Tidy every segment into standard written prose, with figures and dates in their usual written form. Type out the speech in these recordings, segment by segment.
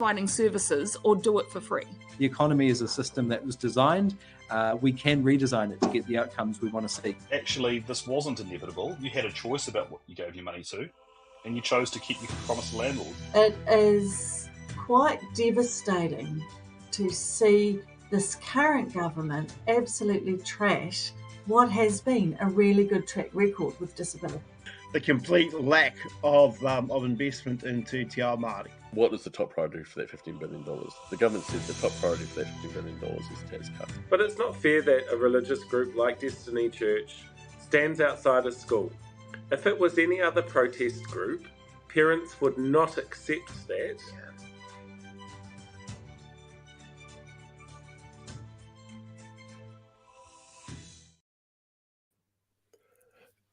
providing services or do it for free. The economy is a system that was designed. We can redesign it to get the outcomes we want to see. Actually, this wasn't inevitable. You had a choice about what you gave your money to, and you chose to keep your promise to landlord. It is quite devastating to see this current government absolutely trash what has been a really good track record with disability. The complete lack of investment into Te Ao Māori. What is the top priority for that $15 billion? The government says the top priority for that $15 billion is tax cuts. But it's not fair that a religious group like Destiny Church stands outside a school. If it was any other protest group, parents would not accept that.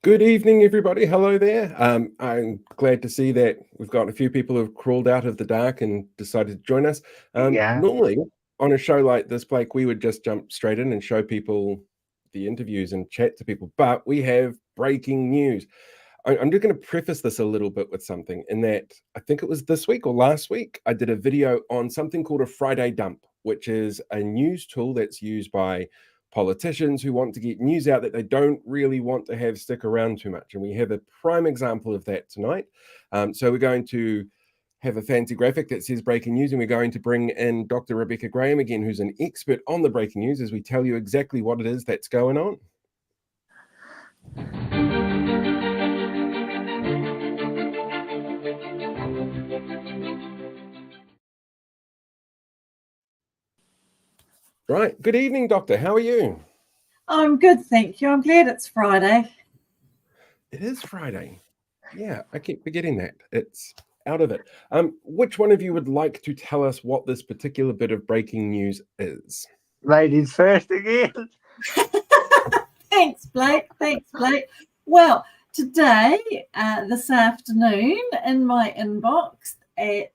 Good evening, everybody. Hello there. I'm glad to see that we've got a few people who've crawled out of the dark and decided to join us. Normally, on a show like this, Blake, we would just jump straight in and show people the interviews and chat to people, but we have breaking news. I'm just going to preface this a little bit with something in that I think it was this week or last week, I did a video on something called a Friday dump, which is a news tool that's used by politicians who want to get news out that they don't really want to have stick around too much. And we have a prime example of that tonight. So we're going to have a fancy graphic that says breaking news, and we're going to bring in Dr. Rebekah Graham again, who's an expert on the breaking news, as we tell you exactly what it is that's going on. Right. Good evening, Doctor. How are you? I'm good, thank you. I'm glad it's Friday. It is Friday. Yeah, I keep forgetting that. It's out of it. Which one of you would like to tell us what this particular bit of breaking news is? Ladies first again. Thanks, Blake. Well, today, this afternoon, in my inbox at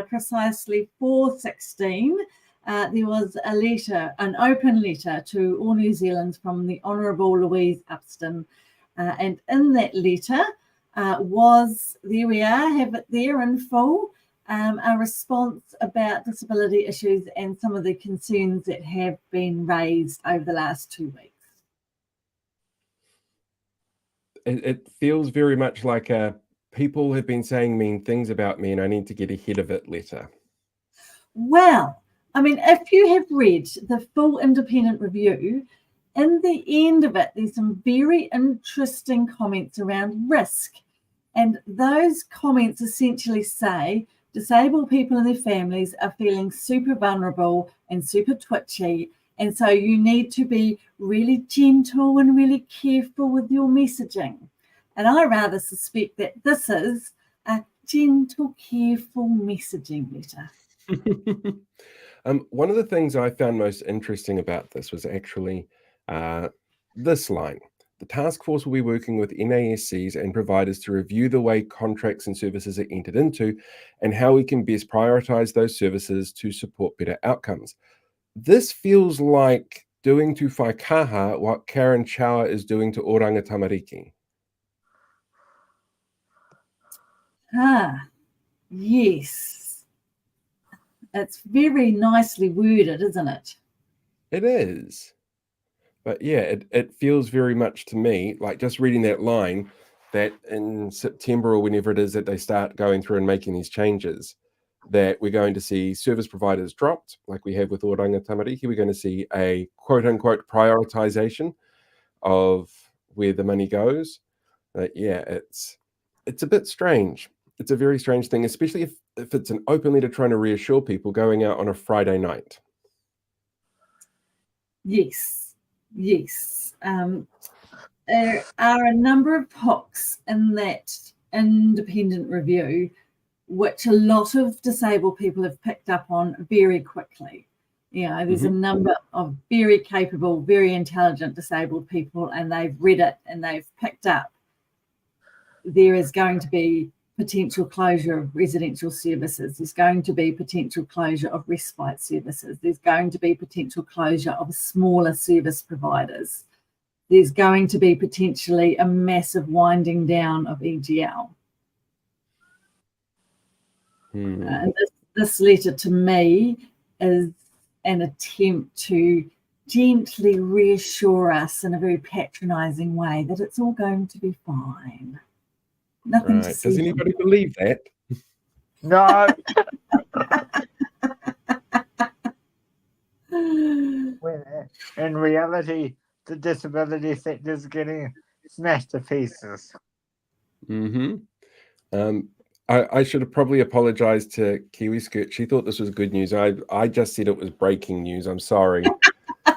precisely 4:16, there was a letter, an open letter to all New Zealanders from the Honourable Louise Upston. And in that letter there we are, have it there in full, a response about disability issues and some of the concerns that have been raised over the last 2 weeks. It feels very much like a people have been saying mean things about me and I need to get ahead of it letter. Well, I mean, if you have read the full independent review, in the end of it, there's some very interesting comments around risk. And those comments essentially say disabled people and their families are feeling super vulnerable and super twitchy. And so you need to be really gentle and really careful with your messaging. And I rather suspect that this is a gentle, careful messaging letter. One of the things I found most interesting about this was actually this line. The task force will be working with NASCs and providers to review the way contracts and services are entered into and how we can best prioritise those services to support better outcomes. This feels like doing to Whaikaha what Karen Chow is doing to Oranga Tamariki. Yes. It's very nicely worded, isn't it? It is. But yeah, it feels very much to me like just reading that line that in September or whenever it is that they start going through and making these changes, that we're going to see service providers dropped, like we have with Oranga Tamariki. We're going to see a quote-unquote prioritization of where the money goes. Yeah, it's a bit strange. It's a very strange thing, especially if it's an open letter trying to reassure people going out on a Friday night. Yes. There are a number of hooks in that independent review, which a lot of disabled people have picked up on very quickly. You know, there's a number of very capable, very intelligent disabled people, and they've read it and they've picked up there is going to be potential closure of residential services. There's going to be potential closure of respite services. There's going to be potential closure of smaller service providers. There's going to be potentially a massive winding down of EGL. And this letter to me is an attempt to gently reassure us in a very patronising way that it's all going to be fine. Nothing to see. Does anybody believe that? No. When in reality, the disability sector is getting smashed to pieces. I should have probably apologized to Kiwi Skirt. She thought this was good news. I just said it was breaking news. I'm sorry.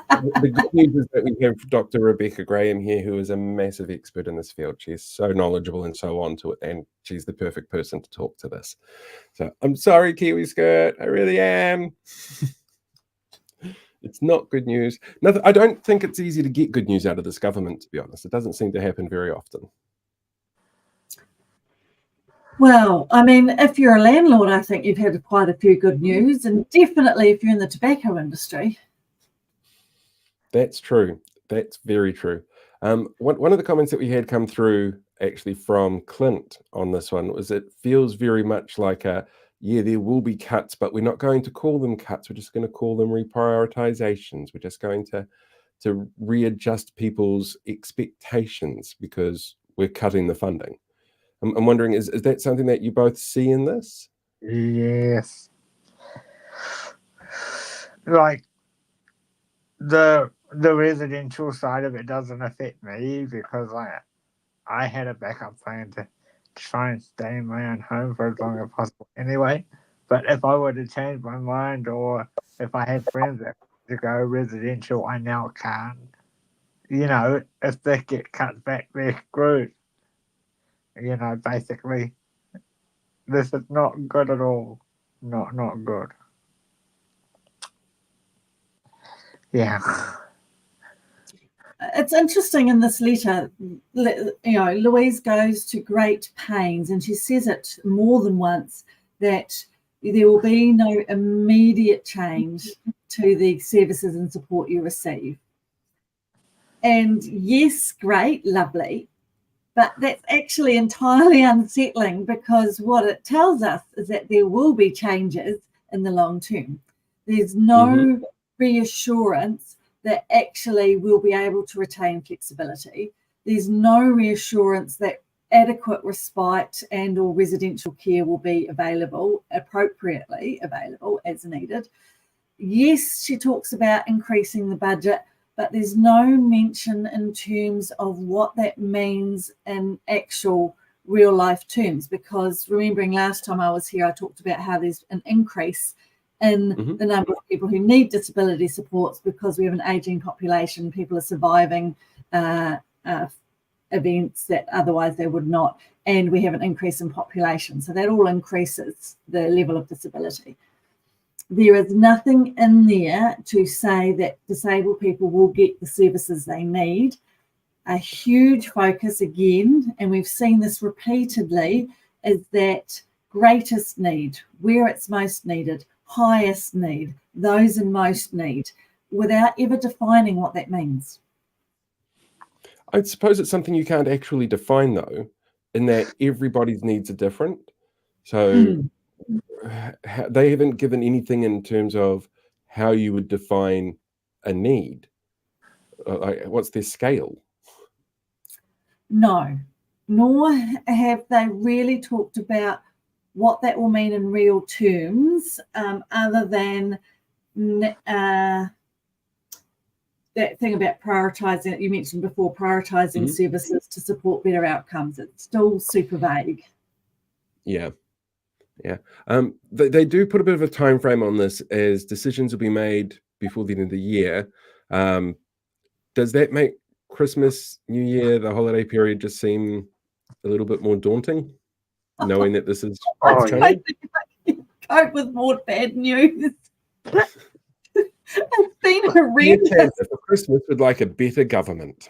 The good news is that we have Dr. Rebekah Graham here, who is a massive expert in this field. She's so knowledgeable and so onto it, and she's the perfect person to talk to this. So I'm sorry, Kiwi Skirt. I really am. It's not good news. I don't think it's easy to get good news out of this government, to be honest. It doesn't seem to happen very often. Well, I mean, if you're a landlord, I think you've had quite a few good news, and definitely if you're in the tobacco industry. That's true. That's very true. One of the comments that we had come through actually from Clint on this one was it feels very much like there will be cuts, but we're not going to call them cuts. We're just going to call them reprioritizations. We're just going to readjust people's expectations because we're cutting the funding. I'm wondering, is that something that you both see in this? Yes. Like the residential side of it doesn't affect me because I had a backup plan to try and stay in my own home for as long as possible anyway. But if I were to change my mind, or if I had friends that to go residential, I now can't. You know, if they get cut back, they're screwed. You know, basically, this is not good at all. Not good. Yeah. It's interesting in this letter, you know, Louise goes to great pains, and she says it more than once, that there will be no immediate change to the services and support you receive. And yes, great, lovely, but that's actually entirely unsettling, because what it tells us is that there will be changes in the long term. There's no reassurance that actually we'll be able to retain flexibility. There's no reassurance that adequate respite and or residential care will be available, appropriately available as needed. Yes, she talks about increasing the budget, but there's no mention in terms of what that means in actual real life terms, because remembering last time I was here, I talked about how there's an increase in the number of people who need disability supports because we have an aging population. People are surviving events that otherwise they would not, and we have an increase in population. So that all increases the level of disability. There is nothing in there to say that disabled people will get the services they need. A huge focus again, and we've seen this repeatedly, is that greatest need, where it's most needed, highest need, those in most need, without ever defining what that means. I suppose it's something you can't actually define, though, in that everybody's needs are different. So they haven't given anything in terms of how you would define a need. What's their scale? No, nor have they really talked about what that will mean in real terms, other than that thing about prioritising that you mentioned before, prioritising services to support better outcomes. It's still super vague. Yeah. They do put a bit of a time frame on this, as decisions will be made before the end of the year. Does that make Christmas, New Year, the holiday period just seem a little bit more daunting, knowing that this is coming? Cope with more bad news. It's been horrendous. For Christmas, would like a better government.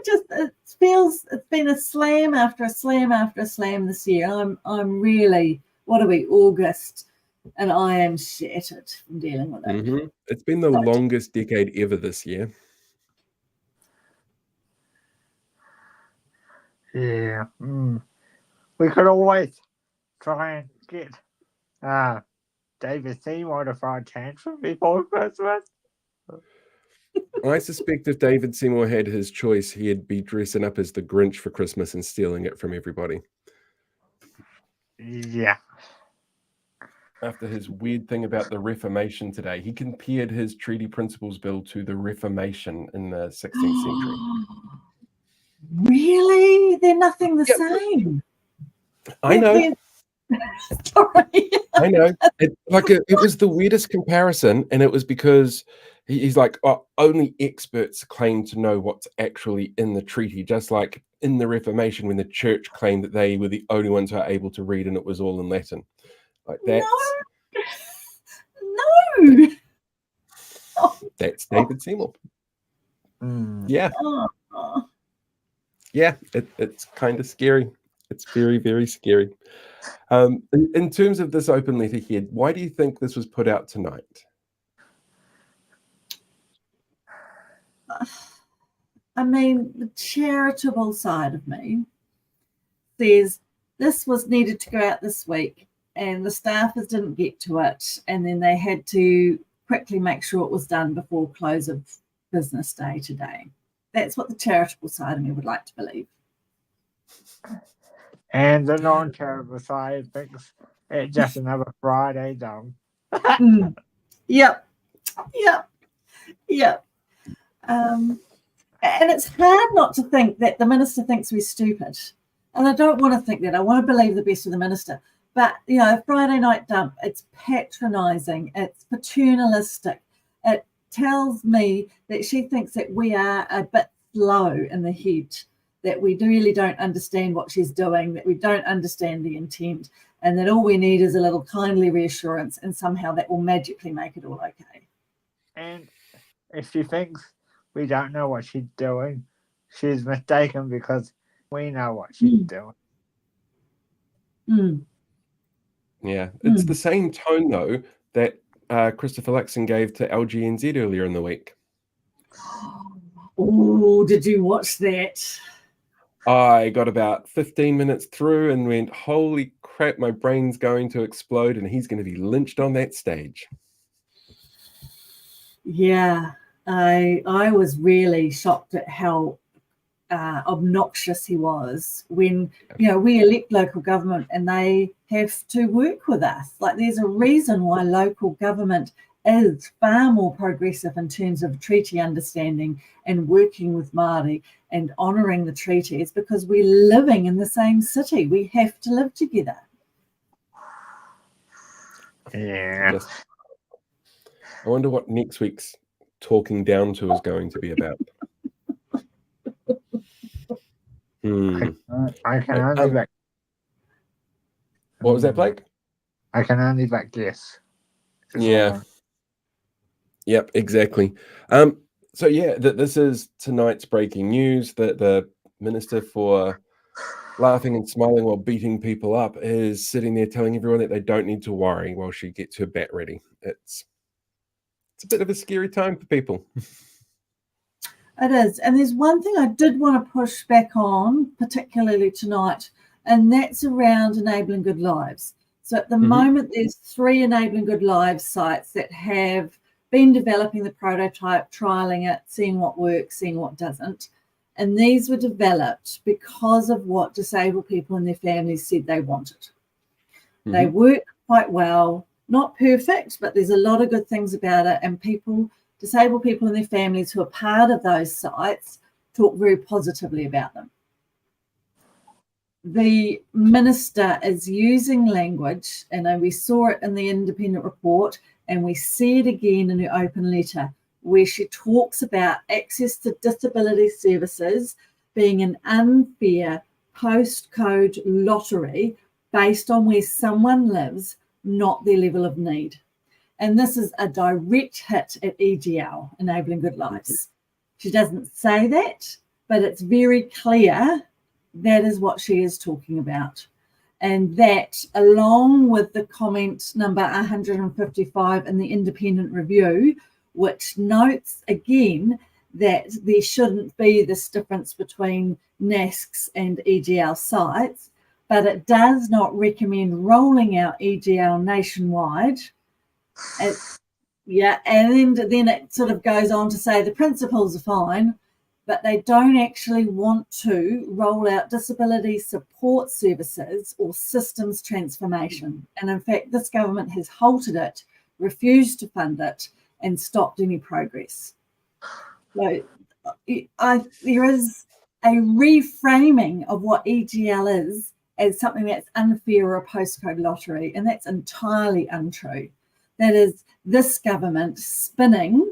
It feels it's been a slam after a slam after a slam this year. I'm really, what are we, August, and I am shattered from dealing with it. It's been the longest decade ever this year. Yeah. We could always try and get David Seymour to throw a tantrum before Christmas. I suspect if David Seymour had his choice, he'd be dressing up as the Grinch for Christmas and stealing it from everybody. Yeah. After his weird thing about the Reformation today, he compared his Treaty Principles Bill to the Reformation in the 16th century. Really? They're nothing the same. I know. Sorry. I know. It was the weirdest comparison, and it was because he's like, oh, only experts claim to know what's actually in the treaty, just like in the Reformation when the church claimed that they were the only ones who are able to read and it was all in Latin. Like that's No. That's David Seymour. Yeah. Oh. Yeah, it's kind of scary. It's very, very scary. In terms of this open letterhead, why do you think this was put out tonight? I mean, the charitable side of me says this was needed to go out this week and the staffers didn't get to it, and then they had to quickly make sure it was done before close of business day today. That's what the charitable side of me would like to believe. And the non-charitable side thinks it's just another Friday done. Yep. And it's hard not to think that the minister thinks we're stupid. And I don't want to think that. I want to believe the best of the minister. But, you know, Friday night dump, it's patronising, it's paternalistic. It tells me that she thinks that we are a bit slow in the head, that we really don't understand what she's doing, that we don't understand the intent, and that all we need is a little kindly reassurance, and somehow that will magically make it all okay. And if she thinks we don't know what she's doing, she's mistaken, because we know what she's doing. Yeah, it's the same tone, though, that Christopher Luxon gave to LGNZ earlier in the week. Oh, did you watch that? I got about 15 minutes through and went, holy crap, my brain's going to explode and he's going to be lynched on that stage. Yeah, I was really shocked at how obnoxious he was when, you know, we elect local government and they have to work with us. Like, there's a reason why local government is far more progressive in terms of treaty understanding and working with Māori and honouring the treaty. It's because we're living in the same city. We have to live together. Yeah. I wonder what next week's talking down to is going to be about. I can only back. What was that, Blake? I can only back guess. Yeah. Yep, exactly. So yeah, this is tonight's breaking news that the Minister for Laughing and Smiling While Beating People Up is sitting there telling everyone that they don't need to worry while she gets her bat ready. It's a bit of a scary time for people. It is. And there's one thing I did want to push back on, particularly tonight, and that's around Enabling Good Lives. So at the moment, there's 3 Enabling Good Lives sites that have been developing the prototype, trialing it, seeing what works, seeing what doesn't. And these were developed because of what disabled people and their families said they wanted. They work quite well, not perfect, but there's a lot of good things about it. And disabled people and their families who are part of those sites talk very positively about them. The minister is using language, and we saw it in the independent report, and we see it again in her open letter, where she talks about access to disability services being an unfair postcode lottery based on where someone lives, not their level of need. And this is a direct hit at EGL, Enabling Good Lives. She doesn't say that, but it's very clear that is what she is talking about. And that, along with the comment number 155 in the independent review, which notes again that there shouldn't be this difference between NASCs and EGL sites, but it does not recommend rolling out EGL nationwide. And then it sort of goes on to say the principles are fine, but they don't actually want to roll out disability support services or systems transformation. And in fact, this government has halted it, refused to fund it, and stopped any progress. So there is a reframing of what EGL is as something that's unfair or a postcode lottery, and that's entirely untrue. That is this government spinning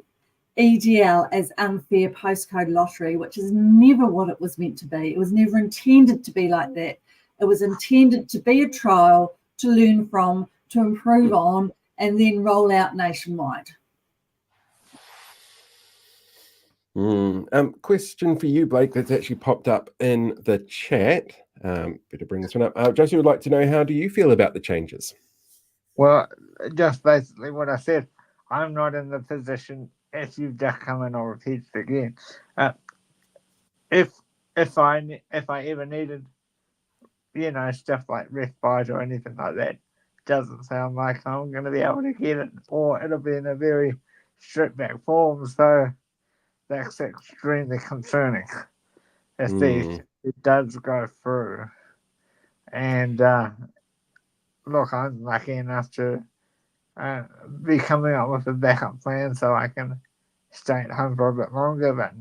EGL as unfair postcode lottery, which is never what it was meant to be. It was never intended to be like that. It was intended to be a trial, to learn from, to improve on, and then roll out nationwide. Question for you, Blake, that's actually popped up in the chat. Better bring this one up. Josie would like to know, how do you feel about the changes? Well, just basically what I said. I'm not in the position, if you've just come in, I'll repeat it again. If I ever needed, stuff like respite or anything like that, doesn't sound like I'm going to be able to get it, or it'll be in a very stripped back form. So that's extremely concerning if it does go through. And look, I'm lucky enough to be coming up with a backup plan so I can stay at home for a bit longer, but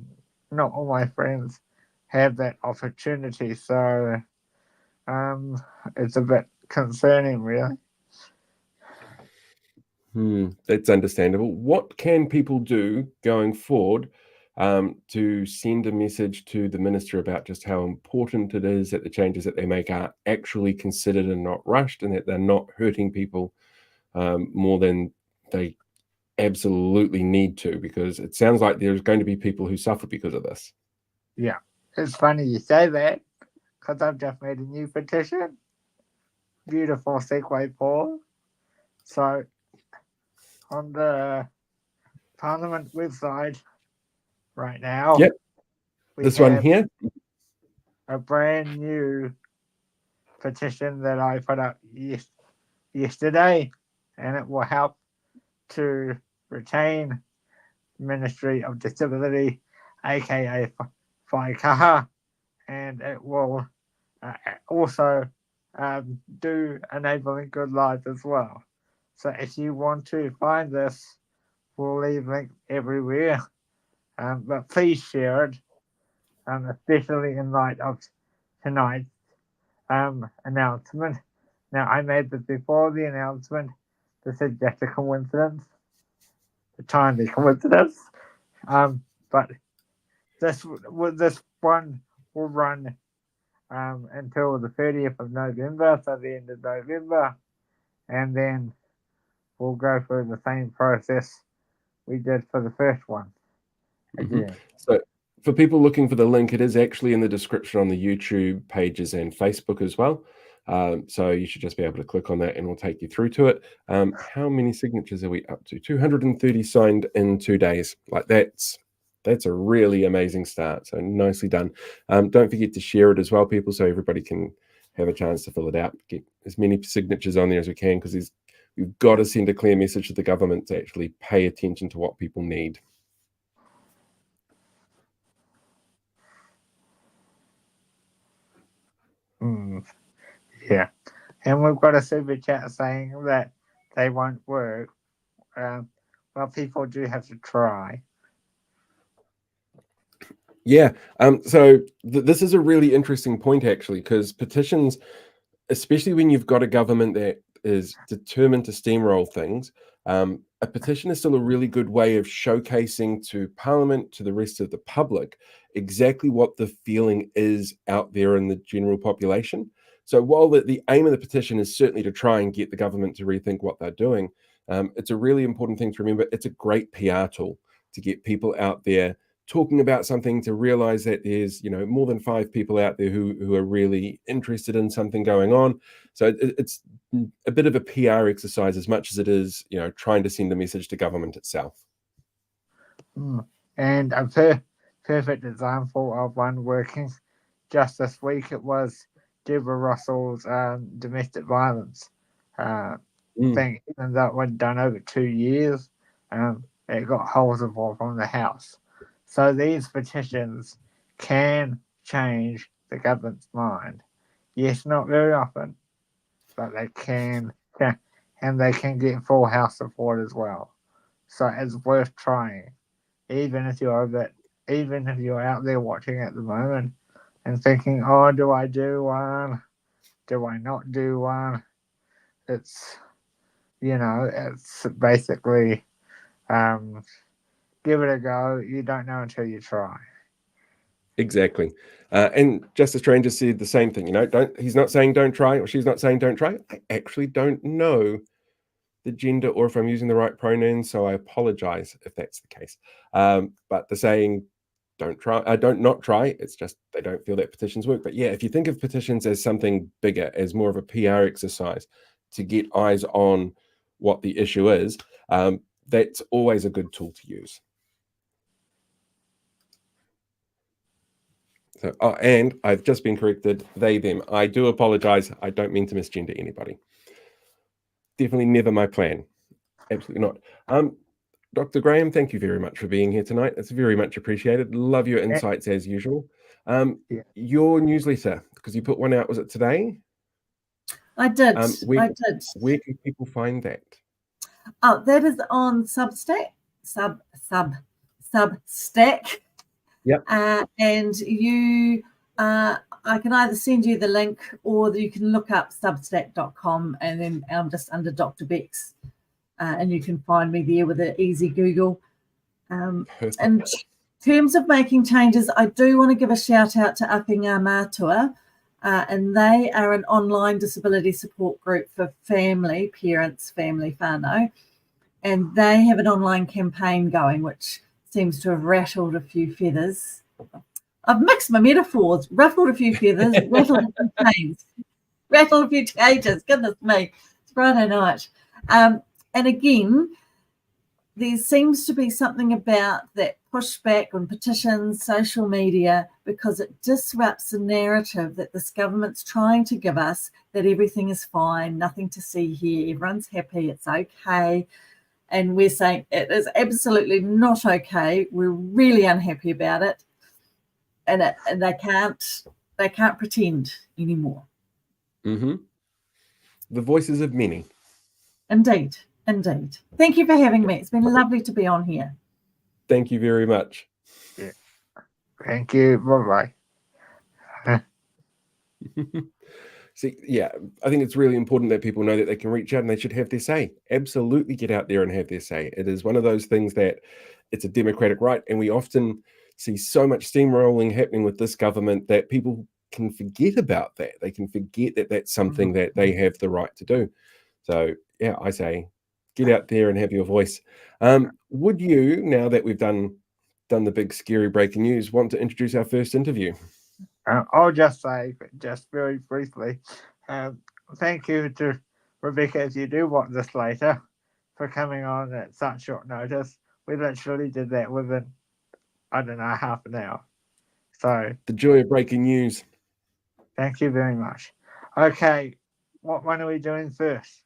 not all my friends have that opportunity. So it's a bit concerning, really. That's understandable. What can people do going forward to send a message to the minister about just how important it is that the changes that they make are actually considered and not rushed, and that they're not hurting people more than they absolutely need to? Because it sounds like there's going to be people who suffer because of this. Yeah, it's funny you say that, because I've just made a new petition. Beautiful segue, Paul. So on the Parliament website right now, yep, this one here, a brand new petition that I put up yesterday, and it will help to retain Ministry of Disability, aka Whaikaha, and it will also do enabling good lives as well. So if you want to find this, we'll leave links everywhere, but please share it, especially in light of tonight's announcement. Now, I made this before the announcement. This is just a coincidence, a timely coincidence. But this one will run until the 30th of November, so the end of November, and then we'll go through the same process we did for the first one again. So for people looking for the link, it is actually in the description on the YouTube pages and Facebook as well. So you should just be able to click on that and we'll take you through to it. How many signatures are we up to? 230 signed in 2 days. Like that's a really amazing start. So nicely done. Don't forget to share it as well, people, so everybody can have a chance to fill it out. Get as many signatures on there as we can, because we've got to send a clear message to the government to actually pay attention to what people need. Yeah, and we've got a super chat saying that they won't work. Well, people do have to try. Yeah, so this is a really interesting point, actually, because petitions, especially when you've got a government that is determined to steamroll things, a petition is still a really good way of showcasing to Parliament, to the rest of the public, exactly what the feeling is out there in the general population. So while the aim of the petition is certainly to try and get the government to rethink what they're doing, it's a really important thing to remember. It's a great PR tool to get people out there talking about something, to realize that there's more than 5 people out there who are really interested in something going on. So it's a bit of a PR exercise as much as it is trying to send a message to government itself. And a perfect example of one working just this week, it was Deborah Russell's domestic violence thing, even though it went done over 2 years, it got hold of all from the House. So these petitions can change the government's mind. Yes, not very often, but they can, and they can get full House support as well. So it's worth trying, even if you're out there watching at the moment and thinking, "Oh, do I do one? Do I not do one?" It's it's basically give it a go. You don't know until you try. Exactly. And Justice Stranger said the same thing. He's not saying don't try, or she's not saying don't try. I actually don't know the gender or if I'm using the right pronouns, so I apologize if that's the case. But the saying don't not try, it's just they don't feel that petitions work. But yeah, if you think of petitions as something bigger, as more of a PR exercise to get eyes on what the issue is, that's always a good tool to use. So, and I've just been corrected, they, them. I do apologize. I don't mean to misgender anybody. Definitely never my plan. Absolutely not. Dr. Graham, thank you very much for being here tonight. It's very much appreciated. Love your insights as usual. Your newsletter, because you put one out, was it today? I did. Where I did. Where can people find that? Oh, that is on Substack. Substack. Yep. And you, I can either send you the link or you can look up substack.com and then I'm just under Dr. Bex. And you can find me there with an easy Google. In terms of making changes, I do want to give a shout out to Apinga Mātua, and they are an online disability support group for parents, family whānau, and they have an online campaign going, which seems to have rattled a few feathers. I've mixed my metaphors, ruffled a few feathers, rattled a few cages. Rattled a few cages, goodness me, it's Friday night. And again, there seems to be something about that pushback on petitions, social media, because it disrupts the narrative that this government's trying to give us, that everything is fine, nothing to see here, everyone's happy, it's okay. And we're saying it is absolutely not okay. We're really unhappy about it. And they can't pretend anymore. Mm-hmm. The voices of many. Indeed. Thank you for having me. It's been lovely to be on here. Thank you very much. Yeah. Thank you. Bye-bye. See, yeah, I think it's really important that people know that they can reach out and they should have their say. Absolutely get out there and have their say. It is one of those things that it's a democratic right, and we often see so much steamrolling happening with this government that people can forget about that. They can forget that that's something that they have the right to do. So, yeah, I say get out there and have your voice. Would you, now that we've done the big scary breaking news, want to introduce our first interview? I'll just say, just very briefly, thank you to Rebekah, if you do want this later, for coming on at such short notice. We literally did that within, I don't know, half an hour. So the joy of breaking news. Thank you very much. Okay, what one are we doing first?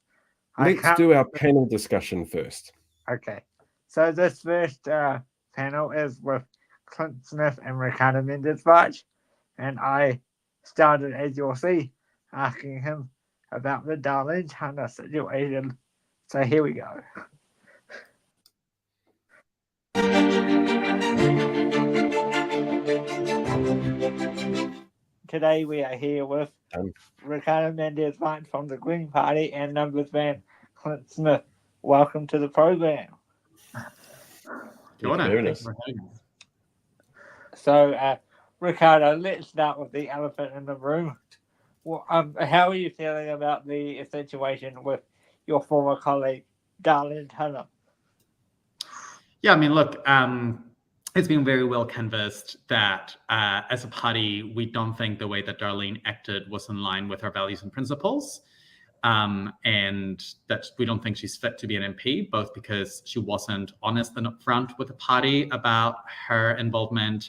Let's do our panel discussion first. Okay, so this first panel is with Clint Smith and Ricardo Menendez, and I started, as you'll see, asking him about the Darlene Hunter situation. So here we go. Today we are here with Ricardo Menendez from the Green Party and numbers man Clint Smith. Welcome to the program. So, Ricardo, let's start with the elephant in the room. Well, how are you feeling about the situation with your former colleague, Darlene Hunter? Yeah, I mean, look, it's been very well canvassed that as a party, we don't think the way that Darlene acted was in line with our values and principles. And that we don't think she's fit to be an MP, both because she wasn't honest and upfront with the party about her involvement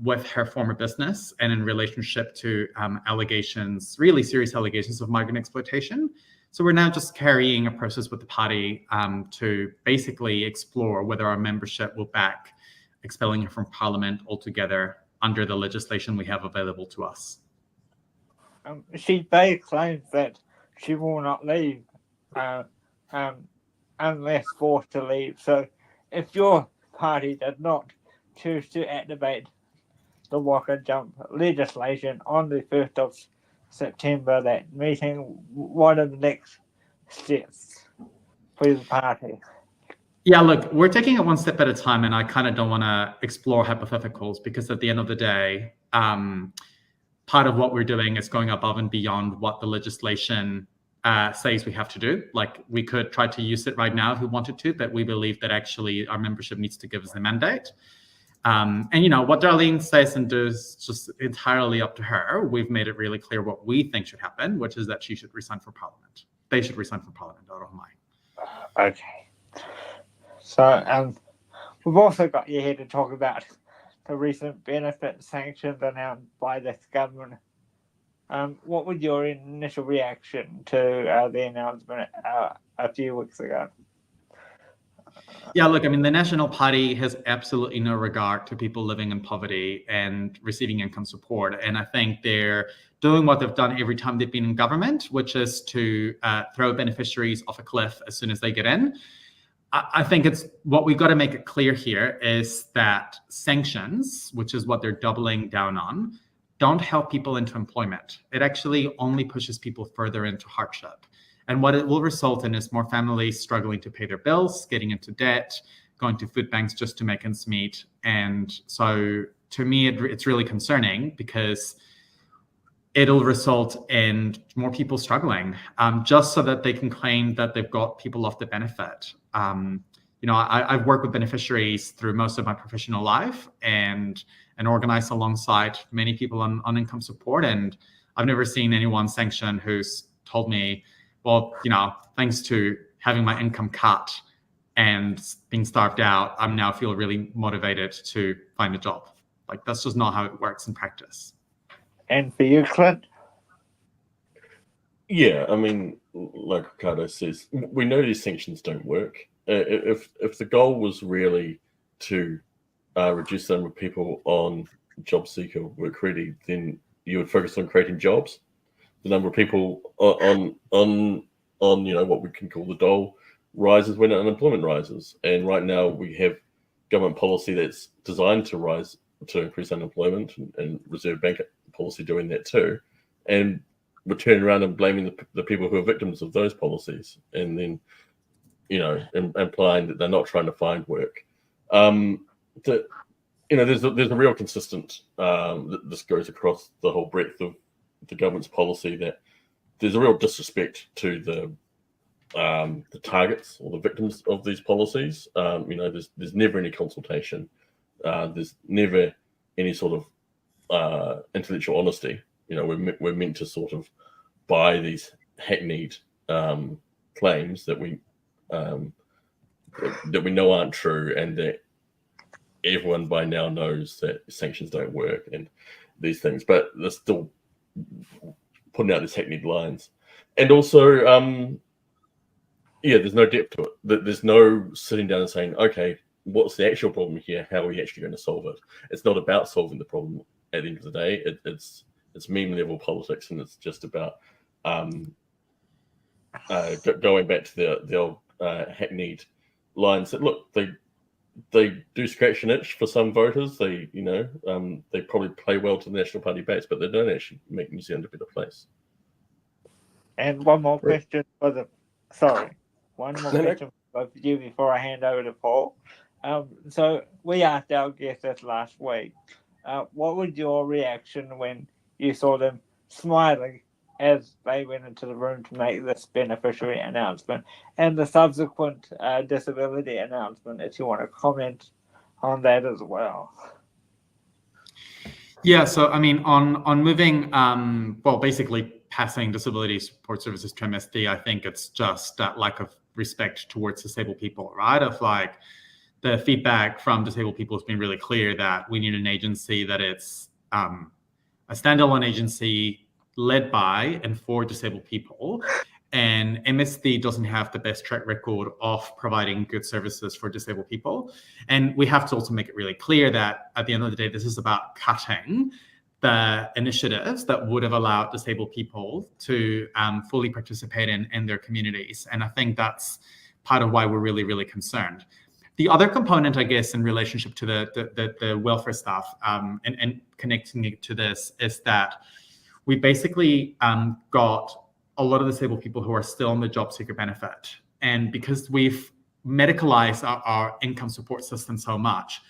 with her former business and in relationship to allegations, really serious allegations of migrant exploitation. So we're now just carrying a process with the party to basically explore whether our membership will back expelling her from Parliament altogether under the legislation we have available to us. She made claims that she will not leave unless forced to leave. So if your party did not choose to activate the walk and jump legislation on the 1st of September, that meeting, what are the next steps for the party? Yeah, look, we're taking it one step at a time, and I kind of don't want to explore hypotheticals because at the end of the day, part of what we're doing is going above and beyond what the legislation says we have to do. Like, we could try to use it right now if we wanted to, but we believe that actually our membership needs to give us the mandate. And, you know, what Darlene says and does just entirely up to her. We've made it really clear what we think should happen, which is that she should resign for Parliament. They should resign for Parliament, out of mine. Okay. So we've also got you here to talk about the recent benefit sanctions announced by this government. What was your initial reaction to the announcement a few weeks ago? Yeah, look, I mean, the National Party has absolutely no regard to people living in poverty and receiving income support. And I think they're doing what they've done every time they've been in government, which is to throw beneficiaries off a cliff as soon as they get in. I think it's what we've got to make it clear here is that sanctions, which is what they're doubling down on, don't help people into employment. It actually only pushes people further into hardship. And what it will result in is more families struggling to pay their bills, getting into debt, going to food banks just to make ends meet. And so to me, it's really concerning because it'll result in more people struggling just so that they can claim that they've got people off the benefit. You know, I've worked with beneficiaries through most of my professional life and organized alongside many people on income support. And I've never seen anyone sanction who's told me, well, you know, thanks to having my income cut and being starved out, I now feel really motivated to find a job. Like, that's just not how it works in practice. And for you, Clint? Yeah, I mean, like Ricardo says, we know these sanctions don't work. If the goal was really to reduce the number of people on job seeker work ready, then you would focus on creating jobs. The number of people on you know, what we can call the dole rises when unemployment rises. And right now we have government policy that's designed to increase unemployment, and Reserve Bank policy doing that too. And we're turning around and blaming the people who are victims of those policies, and then, you know, implying that they're not trying to find work. You know, there's a real consistent, this goes across the whole breadth of the government's policy, that there's a real disrespect to the targets or the victims of these policies. You know, there's never any consultation. There's never any sort of intellectual honesty. You know, we're meant to sort of buy these hackneyed claims that we know aren't true, and that everyone by now knows that sanctions don't work and these things, but they're still putting out these hackneyed lines. And also, yeah, there's no depth to it. There's no sitting down and saying, okay, what's the actual problem here? How are we actually going to solve it? It's not about solving the problem at the end of the day. It's meme level politics, and it's just about going back to the old hackneyed lines that, look, they do scratch an itch for some voters. They, you know, they probably play well to the National Party base, but they don't actually make New Zealand a better place. And one more question for you before I hand over to Paul. So we asked our guests this last week, what was your reaction when you saw them smiling as they went into the room to make this beneficiary announcement and the subsequent disability announcement, if you want to comment on that as well? Yeah, so I mean, on moving, well, basically passing disability support services to MSD, I think it's just that lack of respect towards disabled people, right? Of like, the feedback from disabled people has been really clear that we need an agency that it's a standalone agency led by and for disabled people. And MSD doesn't have the best track record of providing good services for disabled people. And we have to also make it really clear that at the end of the day, this is about cutting the initiatives that would have allowed disabled people to fully participate in their communities. And I think that's part of why we're really, really concerned. The other component, I guess, in relationship to the welfare stuff and connecting it to this is that we basically got a lot of disabled people who are still on the job seeker benefit. And because we've medicalized our income support system so much,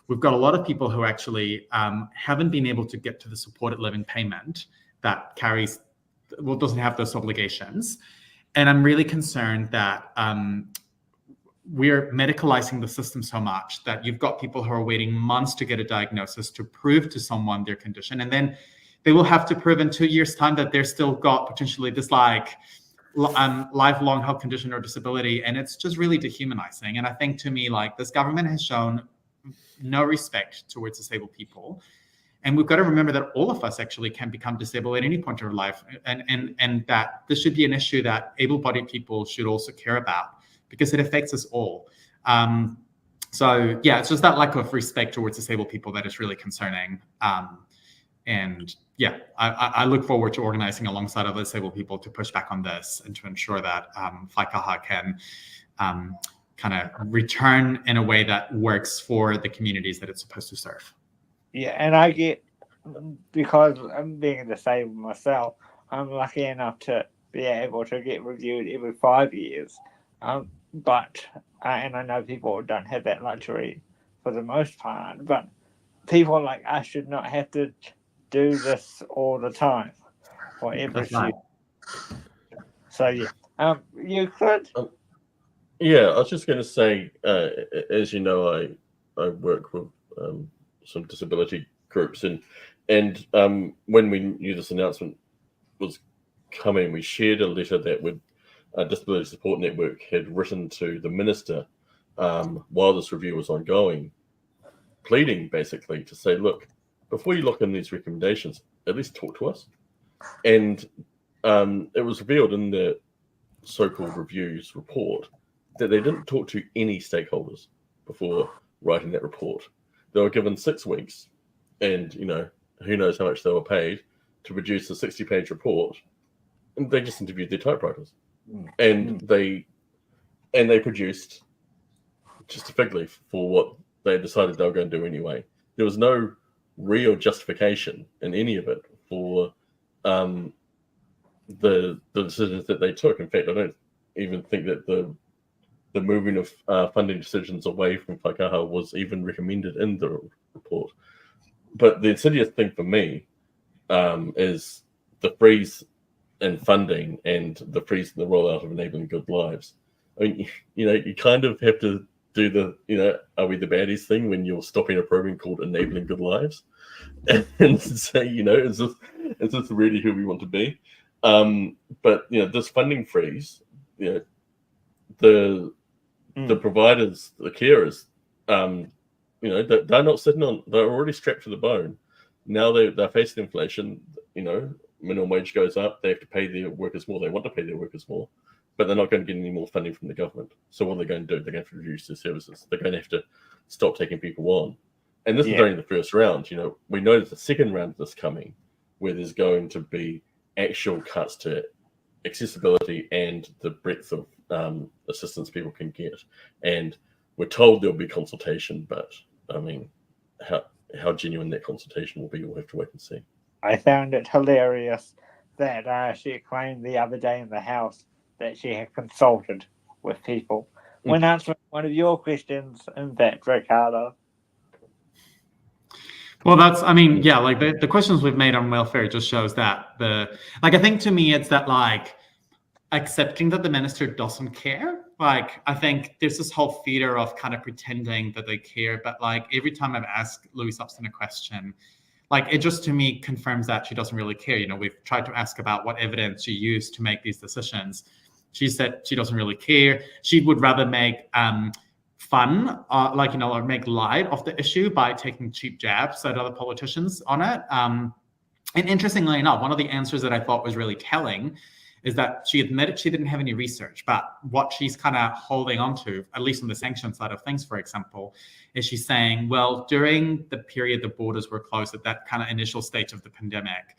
we've got a lot of people who actually haven't been able to get to the supported living payment that doesn't have those obligations. And I'm really concerned that we're medicalizing the system so much that you've got people who are waiting months to get a diagnosis to prove to someone their condition. And then they will have to prove in 2 years' time that they're still got potentially this lifelong health condition or disability. And it's just really dehumanizing. And I think to me, this government has shown no respect towards disabled people. And we've got to remember that all of us actually can become disabled at any point in our life. And that this should be an issue that able-bodied people should also care about because it affects us all. So yeah, it's just that lack of respect towards disabled people that is really concerning. And yeah, I look forward to organizing alongside other disabled people to push back on this and to ensure that Whaikaha can kind of return in a way that works for the communities that it's supposed to serve. Yeah, and I get, because I'm being disabled myself, I'm lucky enough to be able to get reviewed every 5 years. But I know people don't have that luxury for the most part, but people like us should not have to do this all the time or every year. So yeah, you could. Yeah, I was just going to say, as you know, I work with some disability groups, and when we knew this announcement was coming, we shared a letter that Disability Support Network had written to the minister while this review was ongoing, pleading basically to say, look, before you lock in these recommendations, at least talk to us. And it was revealed in the so-called reviews report that they didn't talk to any stakeholders before writing that report. They were given 6 weeks, and who knows how much they were paid to produce a 60-page report, and they just interviewed their typewriters, and they produced just a fig leaf for what they decided they were going to do anyway. There was no real justification in any of it for the decisions that they took. In fact, I don't even think that the moving of funding decisions away from Whaikaha was even recommended in the report. But the insidious thing for me is the freeze in funding and the freeze in the rollout of Enabling Good Lives. I mean, you kind of have to do the, are we the baddies thing when you're stopping a program called Enabling Good Lives and say, is this really who we want to be? But, this funding freeze, the providers, the carers, they're not sitting on, they're already strapped to the bone. Now they're facing inflation, minimum wage goes up, they have to pay their workers more, they want to pay their workers more, but they're not going to get any more funding from the government. So what are they going to do? They're going to have to reduce their services. They're going to have to stop taking people on. And this is only the first round. We know there's a second round of this coming, where there's going to be actual cuts to accessibility and the breadth of assistance people can get. And we're told there'll be consultation, but I mean, how genuine that consultation will be, we'll have to wait and see. I found it hilarious that she claimed the other day in the House that she had consulted with people. When answering one of your questions, in fact, Ricardo. Well, the questions we've made on welfare just shows that I think to me it's that accepting that the minister doesn't care. I think there's this whole theater of kind of pretending that they care, but every time I've asked Louise Upston a question, it just to me confirms that she doesn't really care. We've tried to ask about what evidence she used to make these decisions. She said she doesn't really care. She would rather make fun, or make light of the issue by taking cheap jabs at other politicians on it. And interestingly enough, one of the answers that I thought was really telling is that she admitted she didn't have any research, but what she's kind of holding on to, at least on the sanction side of things, for example, is she's saying, well, during the period the borders were closed at that kind of initial stage of the pandemic,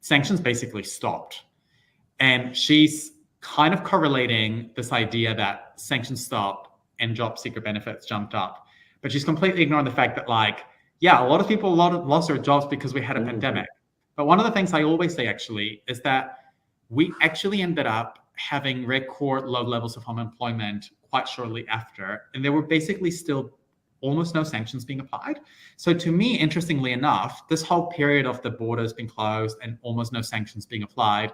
sanctions basically stopped. And she's kind of correlating this idea that sanctions stopped and job seeker benefits jumped up. But she's completely ignoring the fact that, a lot of people lost their jobs because we had a pandemic. But one of the things I always say, actually, is that we actually ended up having record low levels of unemployment quite shortly after. And there were basically still almost no sanctions being applied. So to me, interestingly enough, this whole period of the borders being closed and almost no sanctions being applied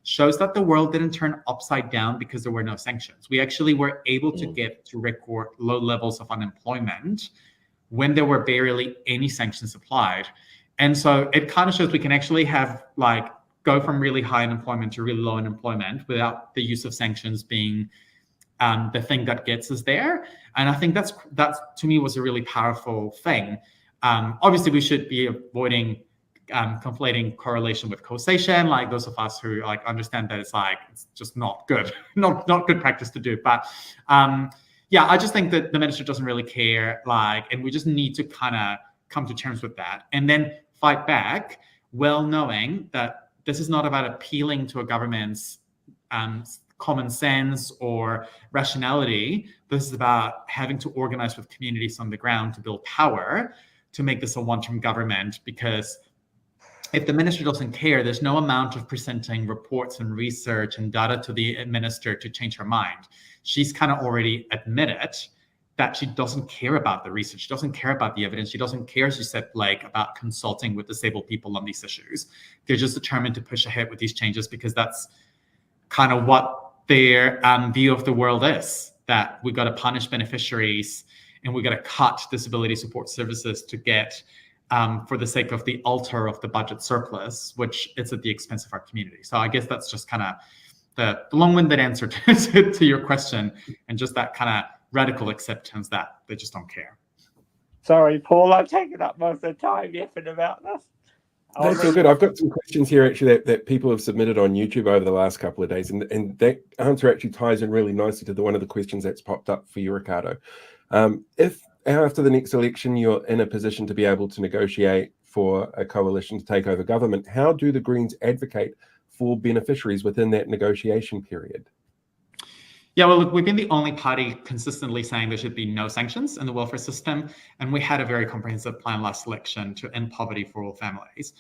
shows that the world didn't turn upside down because there were no sanctions. We actually were able to get to record low levels of unemployment when there were barely any sanctions applied. And so it kind of shows we can actually have go from really high unemployment to really low unemployment without the use of sanctions being the thing that gets us there. And I think that's to me was a really powerful thing. Obviously, we should be avoiding conflating correlation with causation, like those of us who understand that it's just not good, not good practice to do. But I just think that the minister doesn't really care, and we just need to kind of come to terms with that and then fight back, well knowing that this is not about appealing to a government's common sense or rationality. This is about having to organize with communities on the ground to build power to make this a one-term government, because if the minister doesn't care, there's no amount of presenting reports and research and data to the minister to change her mind. She's kind of already admitted that she doesn't care about the research. She doesn't care about the evidence. She doesn't care, as you said, about consulting with disabled people on these issues. They're just determined to push ahead with these changes because that's kind of what their view of the world is, that we got to punish beneficiaries and we got to cut disability support services to get for the sake of the altar of the budget surplus, which is at the expense of our community. So I guess that's just kind of the long-winded answer to your question, and just that kind of radical acceptance that they just don't care. Sorry, Paul, I've taken up most of the time yapping about this. That's all good. I've got some questions here actually that people have submitted on YouTube over the last couple of days, and that answer actually ties in really nicely to one of the questions that's popped up for you, Ricardo. If after the next election you're in a position to be able to negotiate for a coalition to take over government, how do the Greens advocate for beneficiaries within that negotiation period? Yeah, well, look, we've been the only party consistently saying there should be no sanctions in the welfare system. And we had a very comprehensive plan last election to end poverty for all families.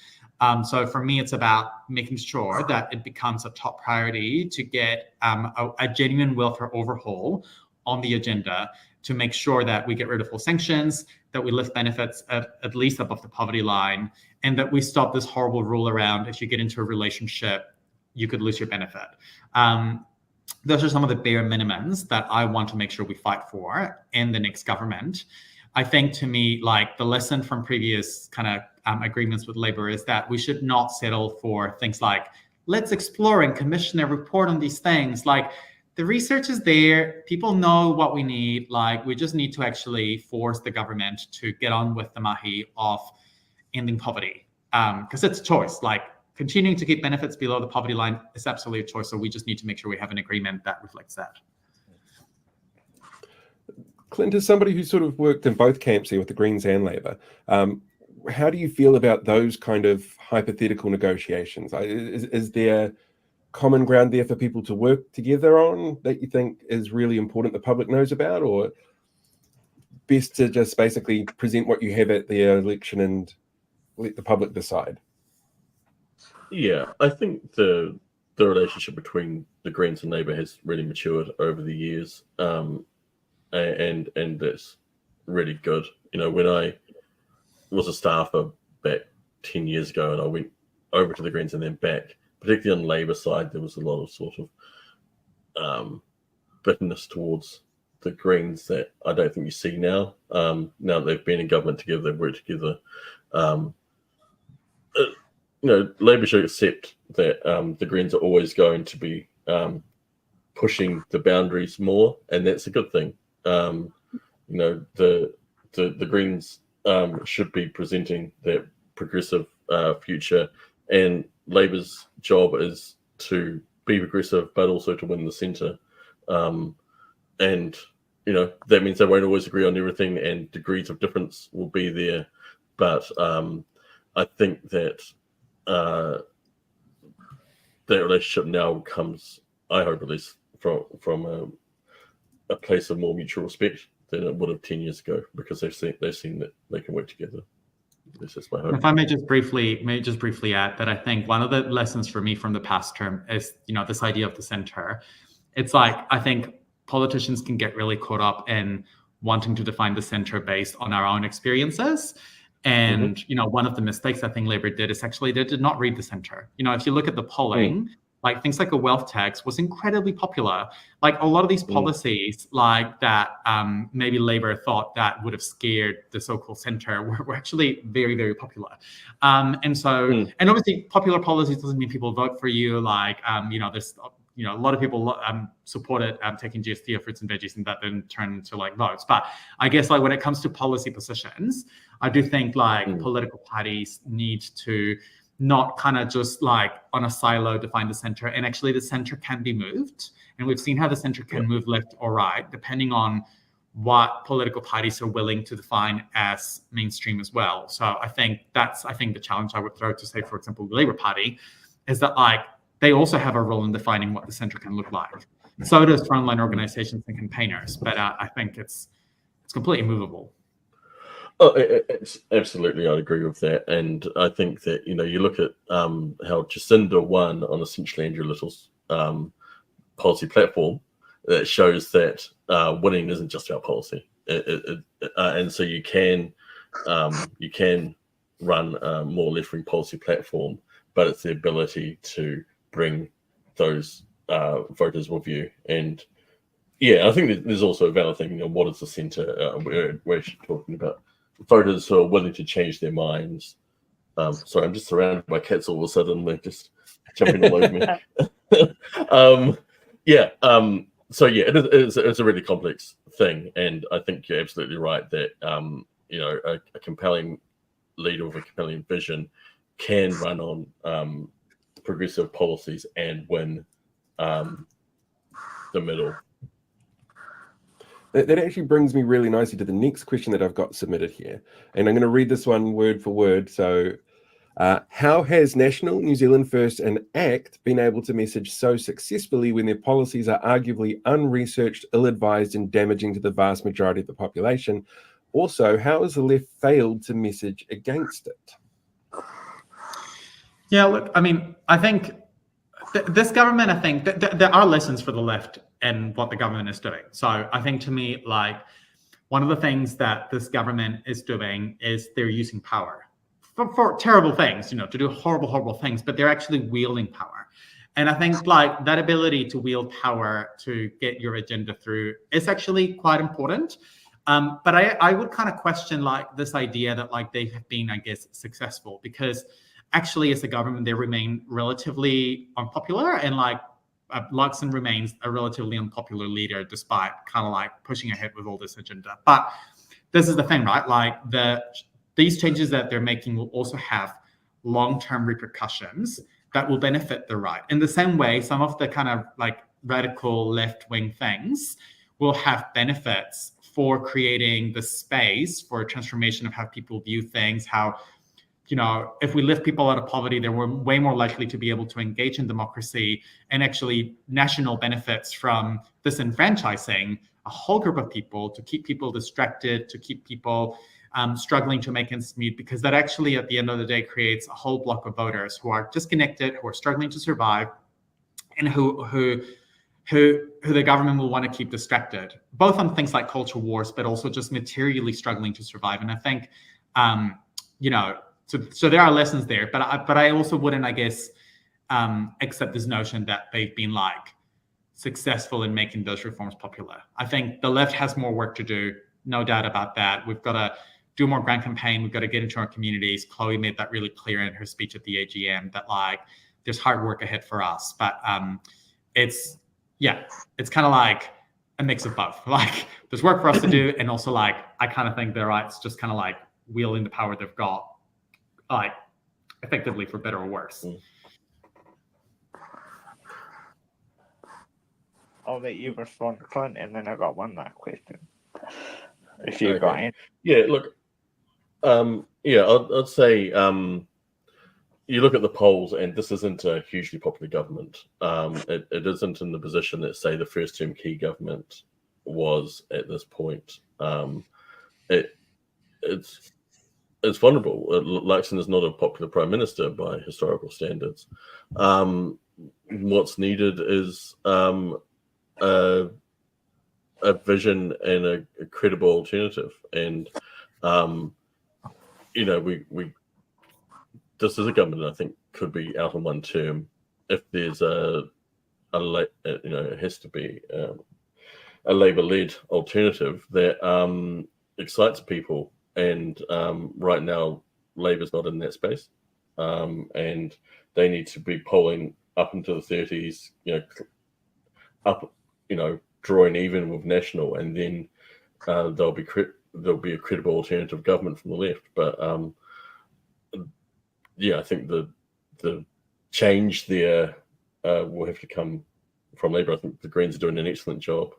So for me, it's about making sure that it becomes a top priority to get a genuine welfare overhaul on the agenda to make sure that we get rid of all sanctions, that we lift benefits at least above the poverty line, and that we stop this horrible rule around if you get into a relationship, you could lose your benefit. Those are some of the bare minimums that I want to make sure we fight for in the next government. I think, to me, the lesson from previous kind of agreements with Labour is that we should not settle for things like, let's explore and commission a report on these things. The research is there. People know what we need. We just need to actually force the government to get on with the mahi of ending poverty, because it's a choice. Continuing to keep benefits below the poverty line is absolutely a choice. So we just need to make sure we have an agreement that reflects that. Clint, as somebody who sort of worked in both camps here with the Greens and Labour, how do you feel about those kind of hypothetical negotiations? Is there common ground there for people to work together on that you think is really important the public knows about, or best to just basically present what you have at the election and let the public decide? Yeah, I think the relationship between the Greens and Labour has really matured over the years, and that's really good. When I was a staffer back 10 years ago and I went over to the Greens and then back, particularly on the Labour side, there was a lot of sort of bitterness towards the Greens that I don't think you see now. Now that they've been in government together, they've worked together. Labour should accept that the Greens are always going to be pushing the boundaries more, and that's a good thing. the Greens should be presenting that progressive future, and Labour's job is to be progressive, but also to win the centre. And that means they won't always agree on everything, and degrees of difference will be there. But I think that that relationship now comes, I hope at least, from a place of more mutual respect than it would have 10 years ago, because they've seen that they can work together. This is my hope. If I may just briefly add that I think one of the lessons for me from the past term is, this idea of the center. It's like, I think politicians can get really caught up in wanting to define the center based on our own experiences. And, one of the mistakes I think Labour did is actually they did not read the center. If you look at the polling, like things like a wealth tax was incredibly popular. Like a lot of these policies like that, maybe Labour thought that would have scared the so-called center were actually very, very popular. And obviously popular policies doesn't mean people vote for you. Like, there's, a lot of people supported taking GST of fruits and veggies, and that then turned into like votes. But I guess like when it comes to policy positions, I do think like political parties need to not kind of just like on a silo define the center, and actually the center can be moved. And we've seen how the center can move left or right, depending on what political parties are willing to define as mainstream as well. So I think the challenge I would throw to, say, for example, the Labour Party, is that like they also have a role in defining what the center can look like. So does frontline organizations and campaigners, but I think it's completely movable. Oh, it's absolutely, I'd agree with that. And I think that, you look at how Jacinda won on essentially Andrew Little's policy platform, that shows that winning isn't just about policy. And so you can run a more left-wing policy platform, but it's the ability to bring those voters with you. And yeah, I think there's also a valid thing, what is the centre? We're actually talking about voters who are willing to change their minds. Sorry, I'm just surrounded by cats all of a sudden. They're just jumping all over me. So yeah, it's a really complex thing, and I think you're absolutely right that a compelling leader with a compelling vision can run on progressive policies and win the middle. That actually brings me really nicely to the next question that I've got submitted here. And I'm going to read this one word for word. So how has National, New Zealand First and ACT been able to message so successfully when their policies are arguably unresearched, ill-advised and damaging to the vast majority of the population? Also, how has the left failed to message against it? Yeah, look, I mean, I think this government, I think there are lessons for the left and what the government is doing. So I think to me, like one of the things that this government is doing is they're using power for terrible things, to do horrible, horrible things, but they're actually wielding power. And I think like that ability to wield power to get your agenda through is actually quite important. But I would kind of question like this idea that like they have been, I guess, successful, because actually as a government, they remain relatively unpopular, and like Luxon remains a relatively unpopular leader despite kind of like pushing ahead with all this agenda. But this is the thing, right? Like these changes that they're making will also have long-term repercussions that will benefit the right. In the same way, some of the kind of like radical left-wing things will have benefits for creating the space for a transformation of how people view things, how if we lift people out of poverty, they were way more likely to be able to engage in democracy, and actually national benefits from disenfranchising a whole group of people, to keep people distracted, to keep people struggling to make ends meet, because that actually at the end of the day creates a whole block of voters who are disconnected, who are struggling to survive, and who the government will want to keep distracted, both on things like culture wars, but also just materially struggling to survive. And I think, So there are lessons there, but I also wouldn't, I guess, accept this notion that they've been like successful in making those reforms popular. I think the left has more work to do, no doubt about that. We've got to do more grand campaign. We've got to get into our communities. Chloe made that really clear in her speech at the AGM, that like there's hard work ahead for us. But it's kind of like a mix of both. Like, there's work for us to do, and also like I kind of think the right's just kind of like wielding the power they've got, like effectively for better or worse. I'll let you respond, Clint, and then I've got one last question. If you've got any. Yeah, look, I'd say you look at the polls, and this isn't a hugely popular government. It isn't in the position that, say, the first term key government was at this point. It's vulnerable. Luxon is not a popular prime minister by historical standards. What's needed is a vision and a credible alternative. And we this is a government I think could be out in one term if there's it has to be a Labour-led alternative that excites people. And right now, Labour's not in that space, and they need to be polling up into the 30s, drawing even with National, and then there'll be a credible alternative government from the left. But I think the change there will have to come from Labour. I think the Greens are doing an excellent job.